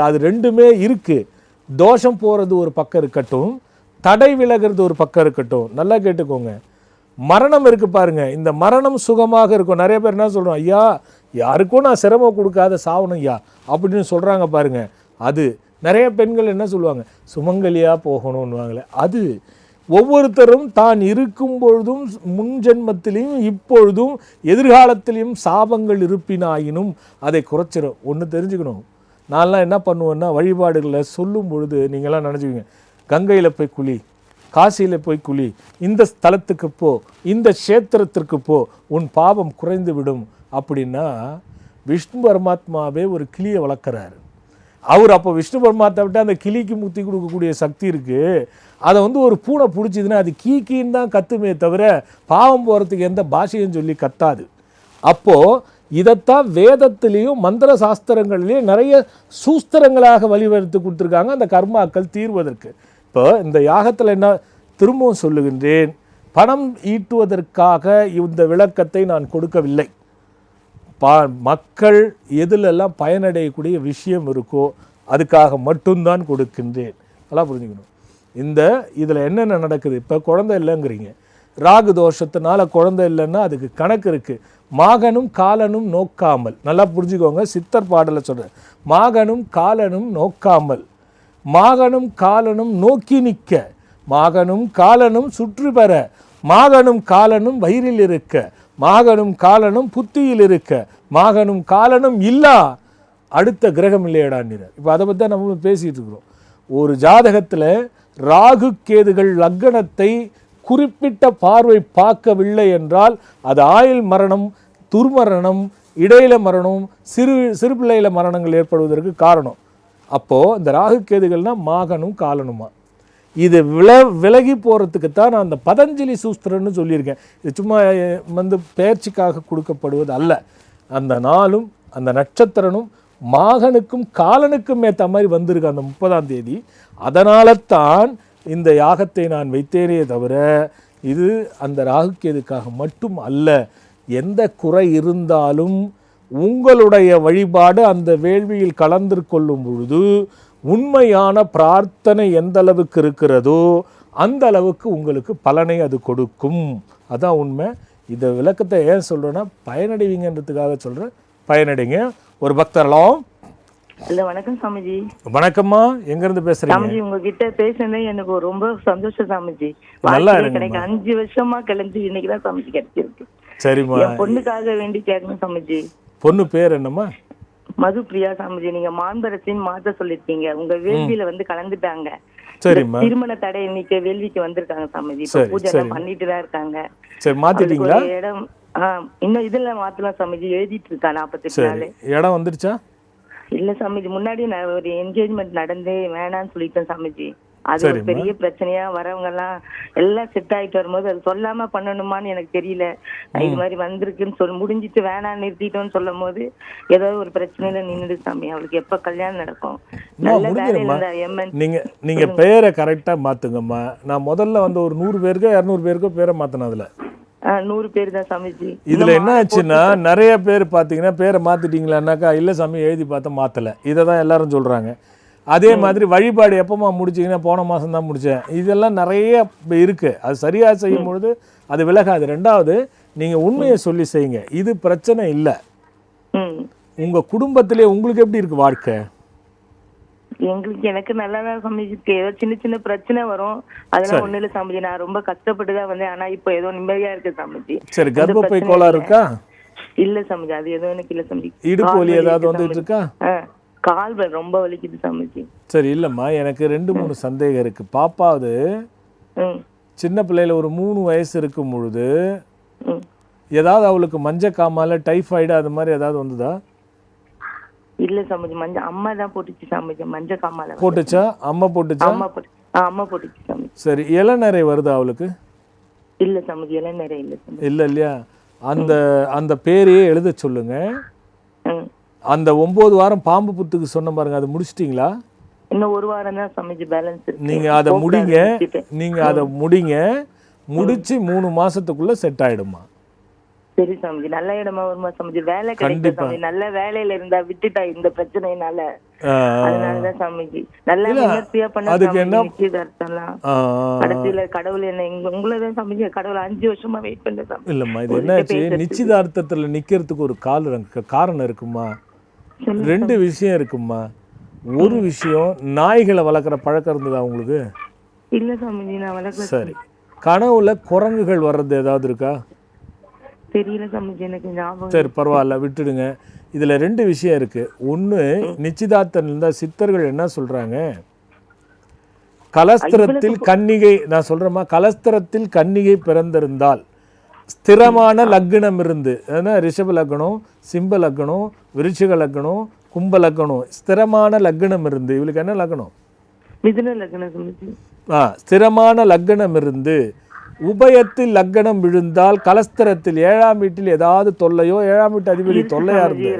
அது ரெண்டுமே இருக்குது. தோஷம் போகிறது ஒரு பக்கம் இருக்கட்டும், தடை விலகிறது ஒரு பக்கம் இருக்கட்டும். நல்லா கேட்டுக்கோங்க, மரணம் இருக்குது பாருங்கள், இந்த மரணம் சுகமாக இருக்கும். நிறைய பேர் என்ன சொல்கிறோம், ஐயா யாருக்கும் நான் சிரமம் கொடுக்காத சாவணும் ஐயா அப்படின்னு சொல்கிறாங்க பாருங்கள். அது நிறைய பெண்கள் என்ன சொல்லுவாங்க, சுமங்கலியாக போகணும்னுவாங்களே. அது ஒவ்வொருத்தரும் தான் இருக்கும் பொழுதும் முன் ஜென்மத்திலையும் இப்பொழுதும் எதிர்காலத்திலையும் சாபங்கள் இருப்பினாயினும் அதை குறைச்சிடும். ஒன்று தெரிஞ்சுக்கணும், நான்லாம் என்ன பண்ணுவேன்னா வழிபாடுகளை சொல்லும் பொழுது நீங்களாம் நினச்சிக்கிங்க, கங்கையில் போய் குளி, காசியில் போய் குளி, இந்த ஸ்தலத்துக்கு போ, இந்த க்ஷேத்திரத்திற்கு போ, உன் பாவம் குறைந்து விடும் அப்படின்னா விஷ்ணு பரமாத்மாவே ஒரு கிளியை வளர்க்குறாரு. அவர் அப்போ விஷ்ணு பரமாத்மா விட்டு அந்த கிளிக்கு முக்தி கொடுக்கக்கூடிய சக்தி இருக்குது. அதை வந்து ஒரு பூனை பிடிச்சிதுன்னா அது கீக்கின்னு தான் கத்துமே தவிர பாவம் போகிறதுக்கு எந்த பாஷையும் சொல்லி கத்தாது. அப்போது இதைத்தான் வேதத்திலையும் மந்திர சாஸ்திரங்கள்லேயும் நிறைய சூஸ்திரங்களாக வழிவகுத்து கொடுத்துருக்காங்க அந்த கர்மாக்கள் தீர்வதற்கு. இப்போ இந்த யாகத்தில் என்ன திரும்பவும் சொல்லுகின்றேன், பணம் ஈட்டுவதற்காக இந்த விளக்கத்தை நான் கொடுக்கவில்லை. மக்கள் எதிலெல்லாம் பயனடையக்கூடிய விஷயம் இருக்கோ அதுக்காக மட்டும்தான் கொடுக்கின்றேன். நல்லா புரிஞ்சுக்கணும். இதில் என்னென்ன நடக்குது? இப்போ குழந்தை இல்லைங்கிறீங்க, ராகு தோஷத்தினால குழந்தை இல்லைன்னா அதுக்கு கணக்கு இருக்குது. மாகனும் காலனும் நோக்காமல், நல்லா புரிஞ்சுக்கோங்க, சித்தர் பாடலை சொல்கிறேன். மாகனும் காலனும் நோக்காமல், மாகனும் காலனும் நோக்கி நிற்க, மாகனும் காலனும் சுற்றி பெற, மாகனும் காலனும் வயிறில் இருக்க, மாகனும் காலனும் புத்தியில் இருக்க, மாகனும் காலனும் இல்லா அடுத்த கிரகம் இல்லையடான்னு. இப்போ அதை பற்றி தான் நம்மளும் பேசிகிட்டு இருக்கிறோம். ஒரு ஜாதகத்தில் ராகு கேதுகள் லக்னத்தை குறிப்பிட்ட பார்வை பார்க்கவில்லை என்றால் அது ஆயுள் மரணம், துர்மரணம், இடையில மரணம், சிறு பிள்ளையில மரணங்கள் ஏற்படுவதற்கு காரணம். அப்போது இந்த ராகு கேதுகள்னால் மாகனும் காலனுமா. இது விலகி போகிறதுக்கு தான் நான் அந்த பதஞ்சலி சூஸ்திரன்னு சொல்லியிருக்கேன். இது சும்மா பெயர்ச்சிக்காக கொடுக்கப்படுவது அல்ல. அந்த நாளும் அந்த நட்சத்திரனும் மாகனுக்கும் காலனுக்கும் ஏற்ற மாதிரி வந்திருக்கு அந்த 30ஆம் தேதி. அதனால தான் இந்த யாகத்தை நான் வைத்தேனே தவிர இது அந்த ராகுக்கேதுக்காக மட்டும் அல்ல. எந்த குறை இருந்தாலும் உங்களுடைய வழிபாடு அந்த வேள்வியில் கலந்து கொள்ளும் பொழுது உண்மையான பிரார்த்தனை எந்த அளவுக்கு இருக்கிறதோ அந்த அளவுக்கு உங்களுக்கு பலனை அது கொடுக்கும். அதான் உண்மை. இந்த விளக்கத்தை ஏன் சொல்கிறேன்னா பயனடைவீங்கன்றதுக்காக சொல்கிறேன். பயனடைங்க. ஒரு பக்தர்களாம். ஹலோ, வணக்கம் சாமிஜி. வணக்கம்மா, எங்கேருந்து பேசுகிறீங்க? சாமிஜி, உங்ககிட்ட பேசுனது எனக்கு ரொம்ப சந்தோஷம் சாமிஜி. நல்லா எனக்கு 5 வருஷமா கிளம்பி இன்னைக்கு தான் சாமிஜி கிடைச்சிருக்கு. சரிம்மா, என் பொண்ணுக்காக வேண்டி கேட்கணும் சாமிஜி. பொண்ணு பேர் என்னம்மா? மதுப்பிரியா சாமிஜி. நீங்க மாந்தரசின் மாத்த சொல்லிருக்கீங்க. உங்க வேள்வியில வந்து கலந்துட்டாங்க. சரிம்மா. திருமண தடை இன்னைக்கு வேள்விக்கு வந்திருக்காங்க சாமிஜி. பூஜை எல்லாம் பண்ணிட்டு தான் இருக்காங்க. சரி, மாத்திட்டீங்களா? இடம் இன்னும் இதுல மாத்தலாம் சாமிஜி. எழுதிட்டு இருக்கா 48 நாள். இடம் வந்துருச்சா? இல்ல சாமிஜி, முன்னாடி நான் ஒரு என்கேஜ்மெண்ட் நடந்து வேணான்னு சொல்லிட்டேன் சாமிஜி. அது ஒரு பெரிய பிரச்சனையா வரவங்க எல்லாம் செட் ஆயிட்டு வரும்போது அது சொல்லாம பண்ணணுமான்னு எனக்கு தெரியல. இது மாதிரி வந்திருக்குன்னு சொல்லி முடிஞ்சிட்டு வேணான்னு நிறுத்திட்டோம்னு சொல்லும் போது ஏதாவது ஒரு பிரச்சனையில நின்றுடு சாமி. அவளுக்கு எப்ப கல்யாணம் நடக்கும்? நல்ல வேலையில நீங்க பேரை கரெக்டா மாத்துங்கம்மா. நான் முதல்ல வந்து ஒரு 100 பேருக்கோ 200 பேருக்கோ பேரை மாத்தினேன். அதுல 100 பேர் தான் சாமிஜி. இதுல என்ன ஆச்சுன்னா நிறைய பேர் பாத்தீங்கன்னா பேரை மாத்திட்டீங்களான்னாக்கா இல்ல சாமி எழுதி பார்த்தா மாத்தல. இதை தான் எல்லாரும் சொல்றாங்க. அதே மாதிரி வழிபாடு எப்பமா முடிச்சிங்கன்னா போன மாதம் தான் முடித்தேன். இதெல்லாம் நிறைய இருக்குது. அது சரியாக செய்யும் பொழுது அது விலகாது. 2வது, நீங்கள் உண்மையை சொல்லி செய்யுங்க. இது பிரச்சனை இல்லை. உங்கள் குடும்பத்திலே உங்களுக்கு எப்படி இருக்குது வாழ்க்கை? எனக்கு நல்லா தான் சமைச்சிருக்கு. ஏதோ சின்ன சின்ன பிரச்சனை வரும். அதெல்லாம் ஒண்ணு இல்ல சாமிஜி. நான் ரொம்ப கஷ்டப்பட்டு தான் வந்தேன். ஆனா இப்போ ஏதோ நிம்மதியா இருக்கு சாமிஜி. சரி, கர்ப்பப்பை கோளாறு இருக்கா? இல்ல சாமிஜி, அது எதுவும் எனக்கு இல்ல சாமிஜி. இடுப்பு வலி ஏதாவது வந்துட்டு இருக்கா? கால் ரொம்ப வலிக்குது சாமிஜி. சரி, இல்லைம்மா, எனக்கு 2-3 சந்தேகம் இருக்கு. பாப்பாவது சின்ன பிள்ளையில ஒரு 3 வயசு இருக்கும் பொழுது ஏதாவது அவளுக்கு மஞ்சக்காமால டைஃபாய்டு அது மாதிரி ஏதாவது வந்ததா? இல்ல சாமிஜி, அம்மா தான் போட்டுச்சு சாமிஜி. மஞ்சக்காமால போட்டுச்சா? அம்மா போட்டுச்சா? அம்மா போட்டுச்சு சாமிஜி. சரி, இளநரை வருதா அவளுக்கு? இல்ல சாமிஜி, இளநரை இல்ல சாமிஜி. இல்ல இல்லையா? அந்த பேரையே எழுத சொல்லுங்க. அந்த 9 வாரம் பாம்பு புத்துக்கு சொன்ன பாருங்க, அது முடிச்சிட்டீங்களா? இன்னும் 1 வாரம் தான் சாமிஜி பேலன்ஸ் இருக்கு. நீங்க அதை முடிங்க. முடிச்சு 3 மாசத்துக்குள்ள செட் ஆயிடுமா? சரி சாமிஜி. நல்ல இடமா வருமா சாமிஜி? வேலை கிடைக்கும் சாமிஜி. நல்ல வேலையில இருந்தா விட்டுட்டா இந்த பிரச்சனைனால. அதனாலதான் சாமிஜி நல்லா விமர்சையா பண்ண. அதுக்கு என்ன கடைசியில கடவுள் என்ன உங்களதான் சாமிஜி. கடவுள் 5 வருஷமா வெயிட் பண்ண சாமி. இல்லம்மா, இது என்னாச்சு, நிச்சயதார்த்தத்துல நிக்கிறதுக்கு ஒரு காரணம் இருக்குமா? 2 விஷயம் இருக்குமா. ஒரு விஷயம், நாய்களை வளர்க்குற பழக்கம் இருந்ததா உங்களுக்கு? இல்ல சாமிஜி, நான் வளர்க்கல. சரி, கனவுல குரங்குகள் வர்றது ஏதாவது இருக்கா? தெரியல சாமிஜி, எனக்கு ஞாபகம். சரி, பரவாயில்ல, விட்டுடுங்க. இதுல 2 விஷயம் இருக்கு. ஒண்ணு, நிச்சயதார்த்தம் இருந்தா சித்தர்கள் என்ன சொல்றாங்க, கலஸ்திரத்தில் கன்னிகை, நான் சொல்றேம்மா, கலஸ்திரத்தில் கன்னிகை பிறந்திருந்தால் ஸ்திரமான லக்னம் இருந்து, ரிஷப லக்னம், சிம்ப லக்னம், விருச்சிக லக்னம், கும்ப லக்னம், ஸ்திரமான லக்னம் இருந்து, இவளுக்கு என்ன லக்னம்? மிதுன லக்னம். ஸ்திரமான லக்னம் இருந்து உபயத்தில் லக்னம் விழுந்தால் கலஸ்திரத்தில் 7ஆம் வீட்டில் ஏதாவது தொல்லையோ, 7ஆம் வீட்டு அதிபதி தொல்லையா இருந்து,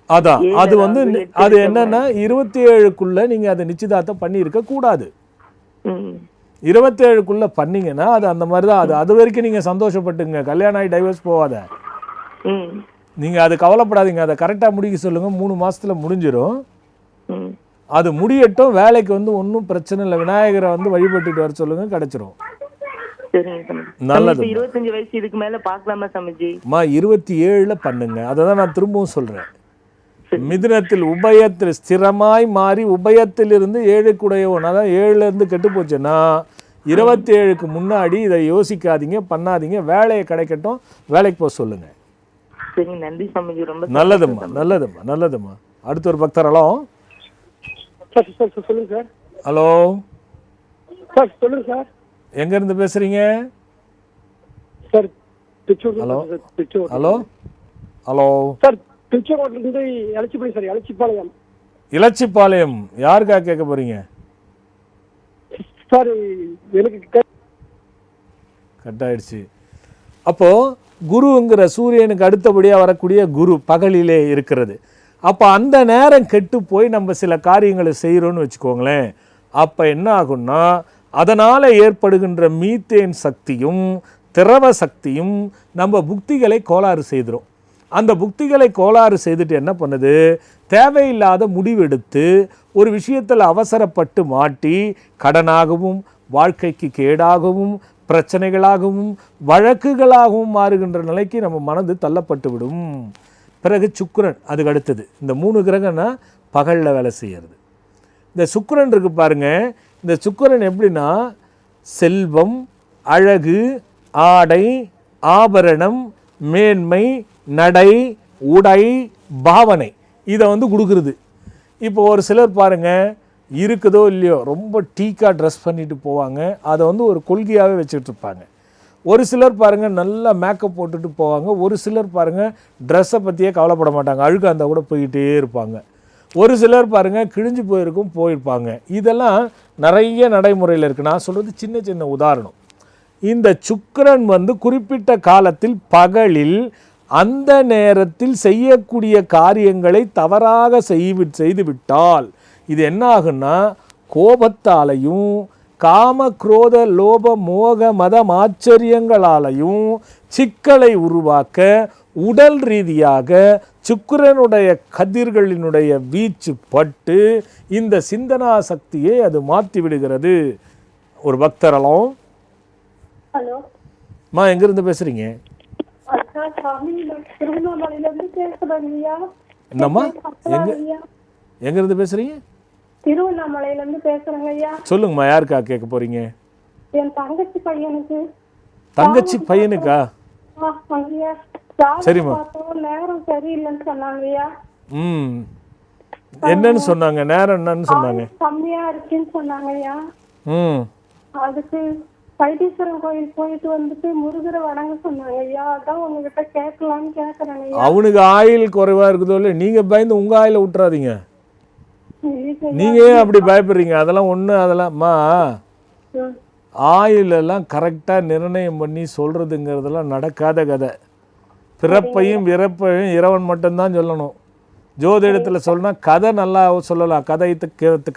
அதான் அது வந்து அது என்னன்னா 27க்குள்ள நீங்க அதை நிச்சயதார்த்தம் பண்ணி இருக்க கூடாது. 27க்குள்ள பண்ணீங்கன்னா அது அந்த மாதிரி தான். அது வரைக்கும் நீங்க சந்தோஷப்பட்டுங்க. கல்யாணம் ஆகி டைவர்ஸ் போவாத. நீங்க அது கவலைப்படாதீங்க. அதை கரெக்டா முடிக்க சொல்லுங்க. 3 மாசத்துல முடிஞ்சிடும். அது முடியட்டும், வேலைக்கு வந்து ஒன்றும் பிரச்சனை இல்லை, விநாயகரை வந்து வழிபட்டுட்டு வர சொல்லுங்க, கிடைச்சிரும். சரிங்க சாமி. நல்லது. 25 வயசு இதுக்கு மேல பாக்கலாமா சாமிஜி? 27ல பண்ணுங்க. அதை தான் நான் திரும்பவும் சொல்றேன். மிதுனத்தில் உபயத்தில் ஸ்திரமாய் மாறி உபயத்தில் இருந்து 7க்குடையவன், அதான் 7ல இருந்து கெட்டு போச்சுன்னா 27க்கு முன்னாடி இதை யோசிக்காதீங்க, பண்ணாதீங்க. வேலையை கிடைக்கட்டும், வேலைக்கு போக சொல்லுங்க. சரி, நன்றி சாமிஜி. ரொம்ப நல்லதும்மா, நல்லதும்மா, நல்லதும்மா. அடுத்த ஒரு பக்தர். ஹலோ சார் சொல்லுங்க சார். ஹலோ சார் சொல்லுங்க சார். எங்க இருந்து பேசுறீங்க? Sir Thrissur. Hello hello hello sir திருச்சூர்ல இருந்து எலச்சிபாளையம் சார். எலச்சிபாளையம். இலச்சிபாளையம். யாருக்காக கேட்க போறீங்க? சார் எனக்கு கட் ஆயிடுச்சு. அப்போ குருங்கிற சூரியனுக்கு அடுத்தபடியாக வரக்கூடிய குரு பகலிலே இருக்கிறது. அப்போ அந்த நேரம் கெட்டு போய் நம்ம சில காரியங்களை செய்கிறோன்னு வச்சுக்கோங்களேன். அப்போ என்ன ஆகும்னா, அதனால் ஏற்படுகின்ற மீத்தேன் சக்தியும் திரவ சக்தியும் நம்ம புக்திகளை கோளாறு செய்திரும். அந்த புக்திகளை கோளாறு செய்துட்டு என்ன பண்ணுது, தேவையில்லாத முடிவெடுத்து ஒரு விஷயத்தில் அவசரப்பட்டு மாட்டி கடனாகவும் வாழ்க்கைக்கு கேடாகவும் பிரச்சனைகளாகவும் வழக்குகளாகவும் மாறுகின்ற நிலைக்கு நம்ம மனது தள்ளப்பட்டு விடும். பிறகு சுக்கிரன் அதுக்கு அடுத்தது. இந்த 3 கிரகம்னா பகலில் வேலை செய்கிறது. இந்த சுக்கிரன் இருக்கு பாருங்க. இந்த சுக்கிரன் எப்படின்னா, செல்வம், அழகு, ஆடை, ஆபரணம், மேன்மை, நடை, உடை, பாவனை, இதை வந்து கொடுக்குறது. இப்போ ஒரு சிலர் பாருங்கள், இருக்குதோ இல்லையோ ரொம்ப டீக்காக ட்ரெஸ் பண்ணிட்டு போவாங்க, அதை வந்து ஒரு கொள்கையாகவே வச்சுட்டு இருப்பாங்க. ஒரு சிலர் பாருங்கள் நல்லா மேக்கப் போட்டுட்டு போவாங்க. ஒரு சிலர் பாருங்கள் ட்ரெஸ்ஸை பற்றியே கவலைப்பட மாட்டாங்க, அழுக்கு அந்த கூட போய்கிட்டே இருப்பாங்க. ஒரு சிலர் பாருங்கள் கிழிஞ்சு போயிருப்பாங்க. இதெல்லாம் நிறைய நடைமுறையில் இருக்குது. நான் சொல்கிறது சின்ன சின்ன உதாரணம். இந்த சுக்கிரன் வந்து குறிப்பிட்ட காலத்தில் பகலில் அந்த நேரத்தில் செய்யக்கூடிய காரியங்களை தவறாக செய்துவிட்டால் இது என்ன ஆகுன்னா, கோபத்தாலையும் காம குரோத லோப மோக மதம் ஆச்சரியங்களாலையும் சிக்கலை உருவாக்க உடல் ரீதியாக சுக்கிரனுடைய கதிர்களினுடைய வீச்சு பட்டு இந்த சிந்தனா சக்தியை அது மாற்றி விடுகிறது. ஒரு பக்தரலாம். ஹலோ மா, எங்கிருந்து பேசுறீங்க? என்னம்மா, எங்கிருந்து பேசுறீங்க? திருவண்ணாமலையில இருந்து பேசுறேங்க ஐயா. சொல்லுங்கம்மா, யாருக்கா கேட்க போறீங்க? என் தங்கச்சி பையனுக்கு. தங்கச்சி பையனுக்கா? சரிம்மா. நேரம் சரியில்லைன்னு சொன்னாங்கய்யா. என்னன்னு சொன்னாங்க? நேரம் என்னன்னு சொன்னாங்க? கம்மியா இருக்குன்னு சொன்னாங்கய்யா. அதுக்கு வைத்தீஸ்வரன் கோயில் போயிட்டு வந்துட்டு முருகரை வணங்க சொன்னாங்க ஐயா. அதான் உங்ககிட்ட கேட்கலான்னு கேட்கறாங்க. அவனுக்கு ஆயில் குறைவா இருக்குதோ இல்லை, நீங்க பயந்து உங்க ஆயில விட்டுறாதீங்க. நீங்க ஏன் அப்படி பயப்படுறீங்க? அதெல்லாம் ஒண்ணு, அதெல்லாம்மா ஆயில் எல்லாம் கரெக்டா நிர்ணயம் பண்ணி சொல்றதுங்கிறதெல்லாம் நடக்காத கதை. பிறப்பையும் இறப்பையும் இறைவன் மட்டும்தான் சொல்லணும். ஜோதிடத்தில் சொன்னால் கதை நல்லா சொல்லலாம்.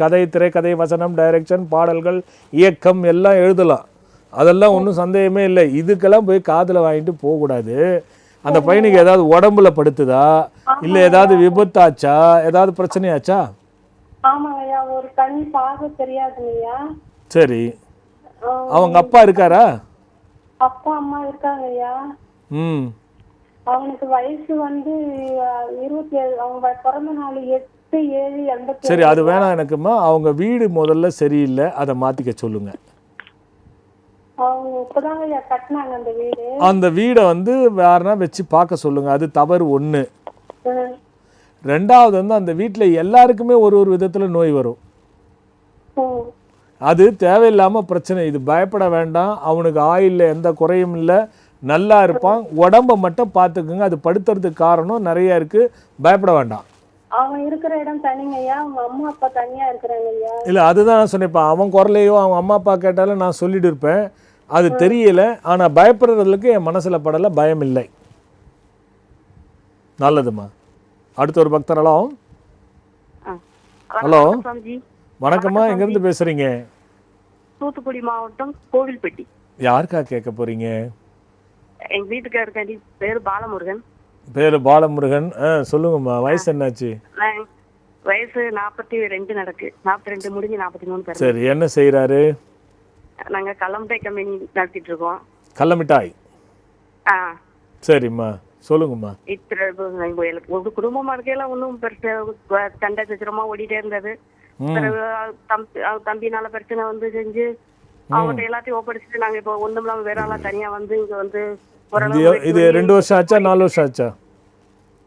கதை, திரைக்கதை, வசனம், டைரக்ஷன், பாடல்கள், இயக்கம் எல்லாம் எழுதலாம். அதெல்லாம் ஒன்றும் சந்தேகமே இல்லை. இதுக்கெல்லாம் போய் காதில் வாங்கிட்டு போகக்கூடாது. அந்த பையனுக்கு ஏதாவது உடம்புல படுத்துதா, இல்லை ஏதாவது விபத்தாச்சா, ஏதாவது பிரச்சனையாச்சா? ஆமாங்கய்யா, ஒரு கண் பார்வை தெரியாதுங்கய்யா. சரி, அவங்க அப்பா இருக்காரா? அப்பா அம்மா இருக்காங்கய்யா. அவனுக்கு வயசு வந்து 27. அவங்க பிறந்த நாள் 8/7/87. சரி, அது வேணாம் எனக்குமா. அவங்க வீடு முதல்ல சரியில்லை, அதை மாற்றிக்க சொல்லுங்க. அவங்க இப்பதாங்க கட்டினாங்க அந்த வீடு. அந்த வீடை வந்து வேறனா வச்சு பார்க்க சொல்லுங்க. அது தவறு ஒன்று. ரெண்டாவது வந்து அந்த வீட்டில் எல்லாருக்குமே ஒரு விதத்தில் நோய் வரும். அது தேவையில்லாமல் பிரச்சனை. இது பயப்பட வேண்டாம். அவனுக்கு ஆயிலில் எந்த குறையும் இல்லை, நல்லா இருப்பான். உடம்பை மட்டும் பார்த்துக்குங்க. அது படுத்துறதுக்கு காரணம் நிறைய இருக்குது, பயப்பட வேண்டாம். அவன் இருக்கிற இடம் தனிங்கய்யா, அவங்க அம்மா அப்பா தனியாக இருக்கிறாங்க ஐயா. இல்லை, அதுதான் நான் சொன்னேன். அவன் குரலையோ அவங்க அம்மா அப்பா கேட்டாலும் நான் சொல்லிட்டு இருப்பேன். அது தெரியல. ஆனால் பயப்படுறதுக்கு என் மனசில் படலை, பயம் இல்லை. நல்லதும்மா. அடுத்த ஒரு பக்தரெல்லாம். ஹலோ, வணக்கம்மா, எங்கேருந்து பேசுகிறீங்க? தூத்துக்குடி மாவட்டம் கோவில்பட்டி. யாருக்கா கேட்க போகிறீங்க? எங்கள் வீட்டுக்காரருக்காண்டி. பேர் பாலமுருகன். பேர் பாலமுருகன். சொல்லுங்கம்மா, வயசு என்னாச்சு? வயசு 42 நடக்கு. 42 முடிஞ்சு 43 பேர். சரி, என்ன செய்கிறாரு? நாங்க கல்லமிட்டாய் கம்பெனி நடத்திட்டு இருக்கோம். கடல மிட்டாய். ஆ சரிம்மா, சொல்லுங்கம்மா. ஒரு குடும்பமா இருக்கையில ஒன்றும் பெருசு சண்டை சச்சரமா ஓடிட்டே இருந்தது. பிறகு தம்பினால பிரச்சனை வந்து செஞ்சு அவங்ககிட்ட எல்லாத்தையும் ஒப்படைச்சிட்டு நாங்க இப்போ ஒண்ணும் இல்லாம வேற ஆளா தனியா வந்து இங்க வந்து இது 2 வருஷம் ஆச்சா 4 வருஷம் ஆச்சா?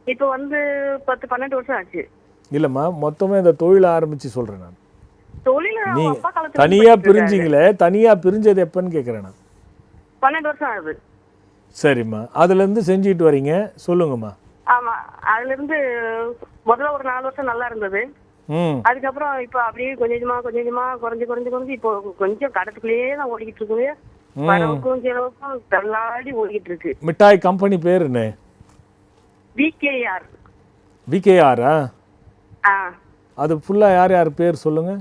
இப்போ வந்து 10-12 வருஷம் ஆச்சு. இல்லைம்மா, மொத்தமே இந்த தொழில் ஆரம்பிச்சு சொல்கிறேன் நான். தொழில நீங்க அப்பா காலத்துல தனியாக பிரிஞ்சிங்களே, தனியாக பிரிஞ்சது எப்போன்னு கேட்குறேன் நான். 12 வருஷம் ஆகுது. சரிம்மா, அதுலேருந்து செஞ்சுட்டு வரீங்க, சொல்லுங்கம்மா. ஆமா, அதுல இருந்து முதல்ல ஒரு 4 வருஷம் நல்லா இருந்தது. அதுக்கப்புறம் இப்போ அப்படியே கொஞ்சம் கொஞ்சமா குறைஞ்சு இப்போ கொஞ்சம் கடத்துக்குள்ளேயே தான் ஓடிக்கிட்டு இருக்குது. வரவுக்கும் செலவுக்கும் தள்ளாடி ஓடிக்கிட்டு இருக்கு. மிட்டாய் கம்பெனி பேர் என்ன? விகேஆர். விகேஆரா? அது ஃபுல்லா யார் யார் பேர் சொல்லுங்க.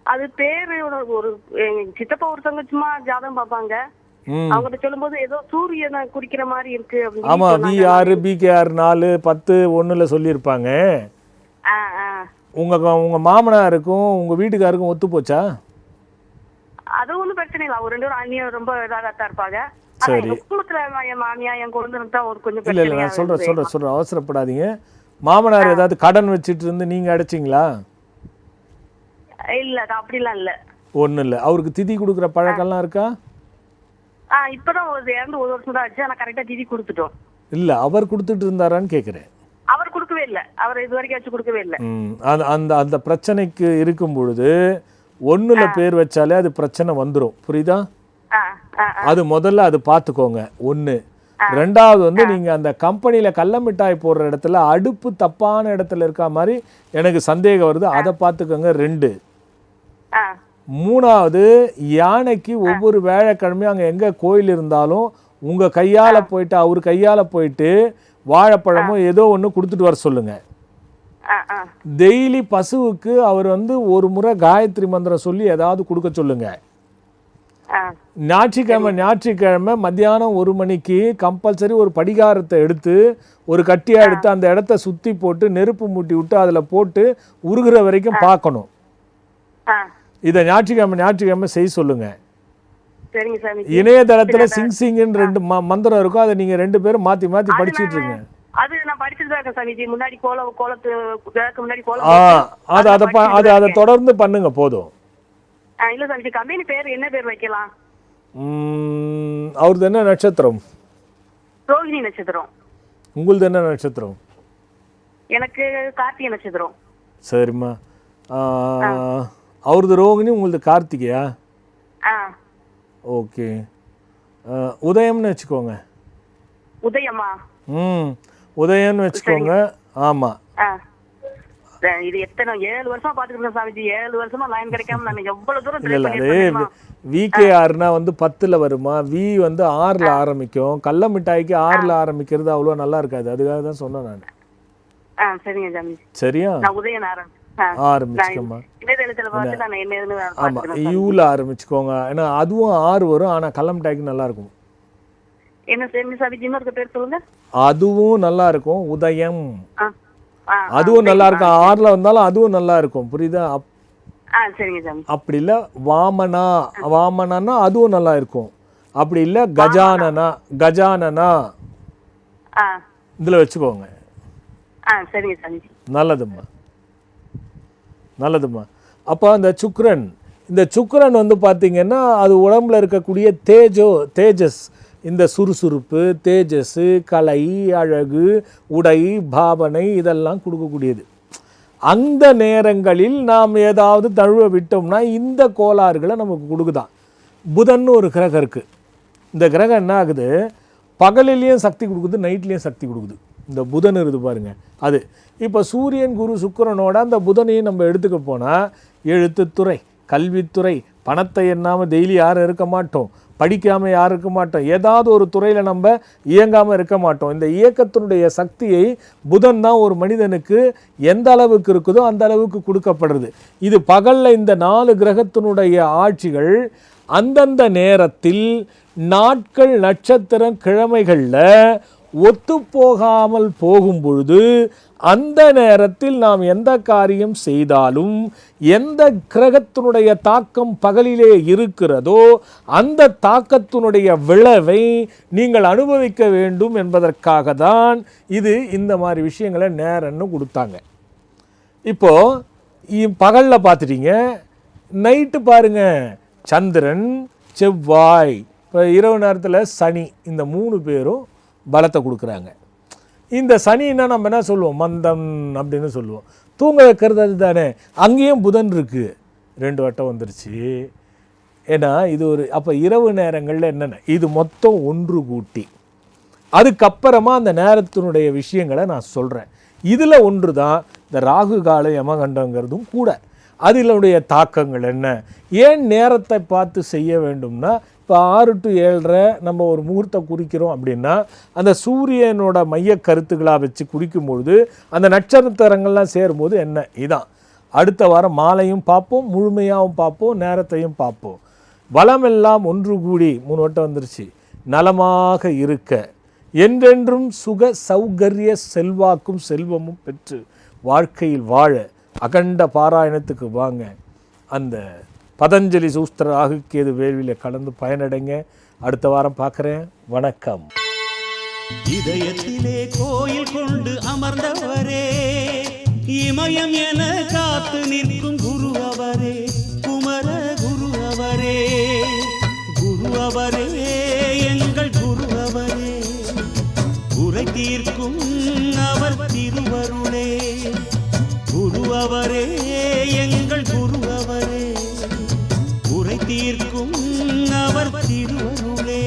அது பேரு ஒரு சித்தப்பா ஒருத்தவங்க சும்மா ஜாதகம் பார்ப்பாங்க. அவங்ககிட்ட சொல்லும்போது ஏதோ சூரியனை குறிக்கிற மாதிரி இருக்கு அப்படின்னு. ஆமா, விஆர் பிகேஆர் 4 10 1ல சொல்லியிருப்பாங்க. உங்க மாமனாருக்கும் உங்க வீட்டுக்காருக்கும் ஒத்து போச்சா? அது ஒன்றும் பிரச்சனை இல்லை. அவர் 2 பேரும் அண்ணியும் ரொம்ப இதாகத்தான் இருப்பாங்க. சரி, குடும்பத்துல என் மாமியா என் குழந்தை தான் ஒரு கொஞ்சம் இல்லை இல்லை, நான் சொல்றேன் அவசரப்படாதீங்க. மாமனார் ஏதாவது கடன் வச்சுட்டு இருந்து நீங்க அடைச்சிங்களா? இல்ல, அப்படிலாம் இல்ல. ஒன்றும் இல்லை. அவருக்கு திதி கொடுக்குற பழக்கம்லாம் இருக்கா? இப்பதான் இறந்து 1 வருஷம் தான் ஆச்சு. ஆனா கரெக்டா திதி கொடுத்துட்டோம். இல்லை, அவர் கொடுத்துட்டு இருந்தாரான்னு கேட்குறேன். அவர் கொடுக்கவே இல்லை. அவர் இது வரைக்கும் வச்சு கொடுக்கவே இல்லை. அந்த அந்த பிரச்சனைக்கு இருக்கும் பொழுது 1ல பேர் வச்சாலே அது பிரச்சனை வந்துடும், புரியுதா? அது முதல்ல அது பார்த்துக்கோங்க. 1. 2வது வந்து நீங்க அந்த கம்பெனியில கள்ள மிட்டாய் போடுற இடத்துல அடுப்பு தப்பான இடத்துல இருக்க மாதிரி எனக்கு சந்தேகம் வருது, அதை பார்த்துக்கோங்க. 2. 3வது, யானைக்கு ஒவ்வொரு வேலைக்கிழமையும் அங்கே எங்கே கோயில் இருந்தாலும் உங்கள் கையால் போயிட்டு அவர் கையால் போயிட்டு வாழைப்பழமோ ஏதோ ஒன்று கொடுத்துட்டு வர சொல்லுங்க. டெய்லி பசுவுக்கு அவர் வந்து ஒரு முறை காயத்ரி மந்திரம் சொல்லி ஏதாவது கொடுக்க சொல்லுங்க. ஞாயிற்றுக்கிழமை மத்தியானம் 1 மணிக்கு கம்பல்சரி ஒரு படிகாரத்தை எடுத்து ஒரு கட்டியாக எடுத்து அந்த இடத்த சுற்றி போட்டு நெருப்பு மூட்டி விட்டு அதில் போட்டு உருகிற வரைக்கும் பார்க்கணும். இதை ஞாயிற்றுக்கிழமை செய்ய சொல்லுங்க. இணையதளத்துல சிங்ன்னு 2 மந்திரம் இருக்கும், அதை நீங்க 2 பேரும் மாத்தி மாத்தி படிச்சுட்டு இருங்க. அது நான் படிச்சிட்டு தான் இருக்கேன் சாமிஜி. முன்னாடி அதை தொடர்ந்து பண்ணுங்க போதும். இல்ல சாமிஜி, கம்பெனி பேர் என்ன பேர் வைக்கலாம்? அவரது என்ன நட்சத்திரம்? ரோகிணி நட்சத்திரம். உங்களது என்ன நட்சத்திரம்? எனக்கு கார்த்திகை நட்சத்திரம். சரிம்மா, அவரது ரோகிணி, உங்களது கார்த்திகையா? ஓகே, உதயம்னு வச்சுக்கோங்க. உதயமா? உதயம்னு வச்சுக்கோங்க. ஆமா, இது எத்தனை 7 வருஷமா பாத்துக்கிட்டேன் சாமிஜி. 7 வருஷமா லைன் கிடைக்காம நான் எவ்வளவு தூரம் இல்ல அது விகேஆர்னா வந்து 10ல வருமா, வி வந்து 6ல ஆரம்பிக்கும். கள்ள மிட்டாய்க்கு 6ல ஆரம்பிக்கிறது அவ்வளோ நல்லா இருக்காது, அதுக்காக தான் சொன்னேன் நான். சரிங்க சாமிஜி. சரியா? நான் உதயம் ஆரம்பிச்சுக்கோமா. ஆமா, யூல ஆரம்பிச்சுக்கோங்க. ஏன்னா அதுவும் 6 வரும், ஆனா கள்ள மிட்டாய்க்கு நல்லா இருக்கும். அதுவும் நல்லா இருக்கும். உதயம் அதுவும் நல்லா இருக்கும். 6ல வந்தாலும் அதுவும் நல்லா இருக்கும், புரியுதா? அப்படி இல்ல வாமனா அதுவும் நல்லா இருக்கும். அப்படி இல்ல கஜானனா இதுல வச்சுக்கோங்க. நல்லதும்மா. அப்போ அந்த சுக்கிரன் வந்து பார்த்தீங்கன்னா அது உடம்புல இருக்கக்கூடிய தேஜஸ், இந்த சுறுசுறுப்பு, தேஜஸ், கலை, அழகு, உடை, பாவனை இதெல்லாம் கொடுக்கக்கூடியது. அந்த நேரங்களில் நாம் ஏதாவது தழுவ விட்டோம்னா இந்த கோளாறுகளை நமக்கு கொடுக்குதான். புதன் ஒரு கிரகம் இருக்குது. இந்த கிரகம் என்ன ஆகுது, பகலிலையும் சக்தி கொடுக்குது, நைட்லேயும் சக்தி கொடுக்குது. இந்த புதன் இருக்குது பாருங்க, அது இப்போ சூரியன் குரு சுக்கிரனோட அந்த புதனையும் நம்ம எடுத்துக்க போனால் எழுத்துத்துறை, கல்வித்துறை, பணத்தை எண்ணாமல் டெய்லி யாரும் இருக்க மாட்டோம், படிக்காமல் யாரும் இருக்க மாட்டோம், ஏதாவது ஒரு துறையில் நம்ம இயங்காமல் இருக்க மாட்டோம். இந்த இயக்கத்தினுடைய சக்தியை புதன் தான் ஒரு மனிதனுக்கு எந்த அளவுக்கு இருக்குதோ அந்த அளவுக்கு கொடுக்கப்படுறது. இது பகலில் இந்த 4 கிரகத்தினுடைய ஆட்சிகள் அந்தந்த நேரத்தில் நாட்கள், நட்சத்திரம், கிழமைகளில் ஒத்துப்போகாமல் போகும் பொழுது அந்த நேரத்தில் நாம் எந்த காரியம் செய்தாலும் எந்த கிரகத்தினுடைய தாக்கம் பகலிலே இருக்கிறதோ அந்த தாக்கத்தினுடைய விளைவை நீங்கள் அனுபவிக்க வேண்டும் என்பதற்காக தான் இது இந்த மாதிரி விஷயங்களை நேரம்னு கொடுத்தாங்க. இப்போது பகலில் பார்த்துட்டீங்க, நைட்டு பாருங்க சந்திரன் செவ்வாய், இப்போ இரவு நேரத்தில் சனி, இந்த 3 பேரும் பலத்தை கொடுக்குறாங்க. இந்த சனின்னா நம்ம என்ன சொல்லுவோம், மந்தம் அப்படின்னு சொல்லுவோம். தூங்க வைக்கிறது அது தானே. அங்கேயும் புதன் இருக்குது, 2 வட்டம் வந்துருச்சு. ஏன்னா இது ஒரு அப்போ இரவு நேரங்களில் என்னென்ன இது மொத்தம் ஒன்று கூட்டி அதுக்கப்புறமா அந்த நேரத்தினுடைய விஷயங்களை நான் சொல்கிறேன். இதில் ஒன்று தான் இந்த ராகு கால யமகண்டங்கிறதும் கூட. அதிலுடைய தாக்கங்கள் என்ன, ஏன் நேரத்தை பார்த்து செய்ய வேண்டும்னா, இப்போ 6 to 7:30 நம்ம ஒரு முகூர்த்தம் குறிக்கிறோம் அப்படின்னா அந்த சூரியனோட மைய கருத்துக்களாக வச்சு குறிக்கும்பொழுது அந்த நட்சத்திரங்கள்லாம் சேரும்போது என்ன இதான். அடுத்த வாரம் மாலையும் பார்ப்போம், முழுமையாகவும் பார்ப்போம், நேரத்தையும் பார்ப்போம். வளமெல்லாம் ஒன்று கூடி 3 வட்டம் வந்துருச்சு. நலமாக இருக்க என்றென்றும் சுக சௌகரிய செல்வாக்கும் செல்வமும் பெற்று வாழ்க்கையில் வாழ அகண்ட பாராயணத்துக்கு வாங்க. அந்த பதஞ்சலி சூஸ்திர ராகுகேது வேள்வியில் கலந்து பயனடைங்க. அடுத்த வாரம் பார்க்குறேன். வணக்கம். இதயத்திலே கோயில் கொண்டு அமர்ந்தவரே, இமயம் என காத்து நிற்கும் குரு அவரே, குமர குரு அவரே, குரு அவரே, எங்கள் குரு அவரே, குறை தீர்க்கும் அவர் திருவருளே, குரு அவரே, எங்கள் குரு அவரே, குறை தீர்க்கும் அவர் திருவருளே.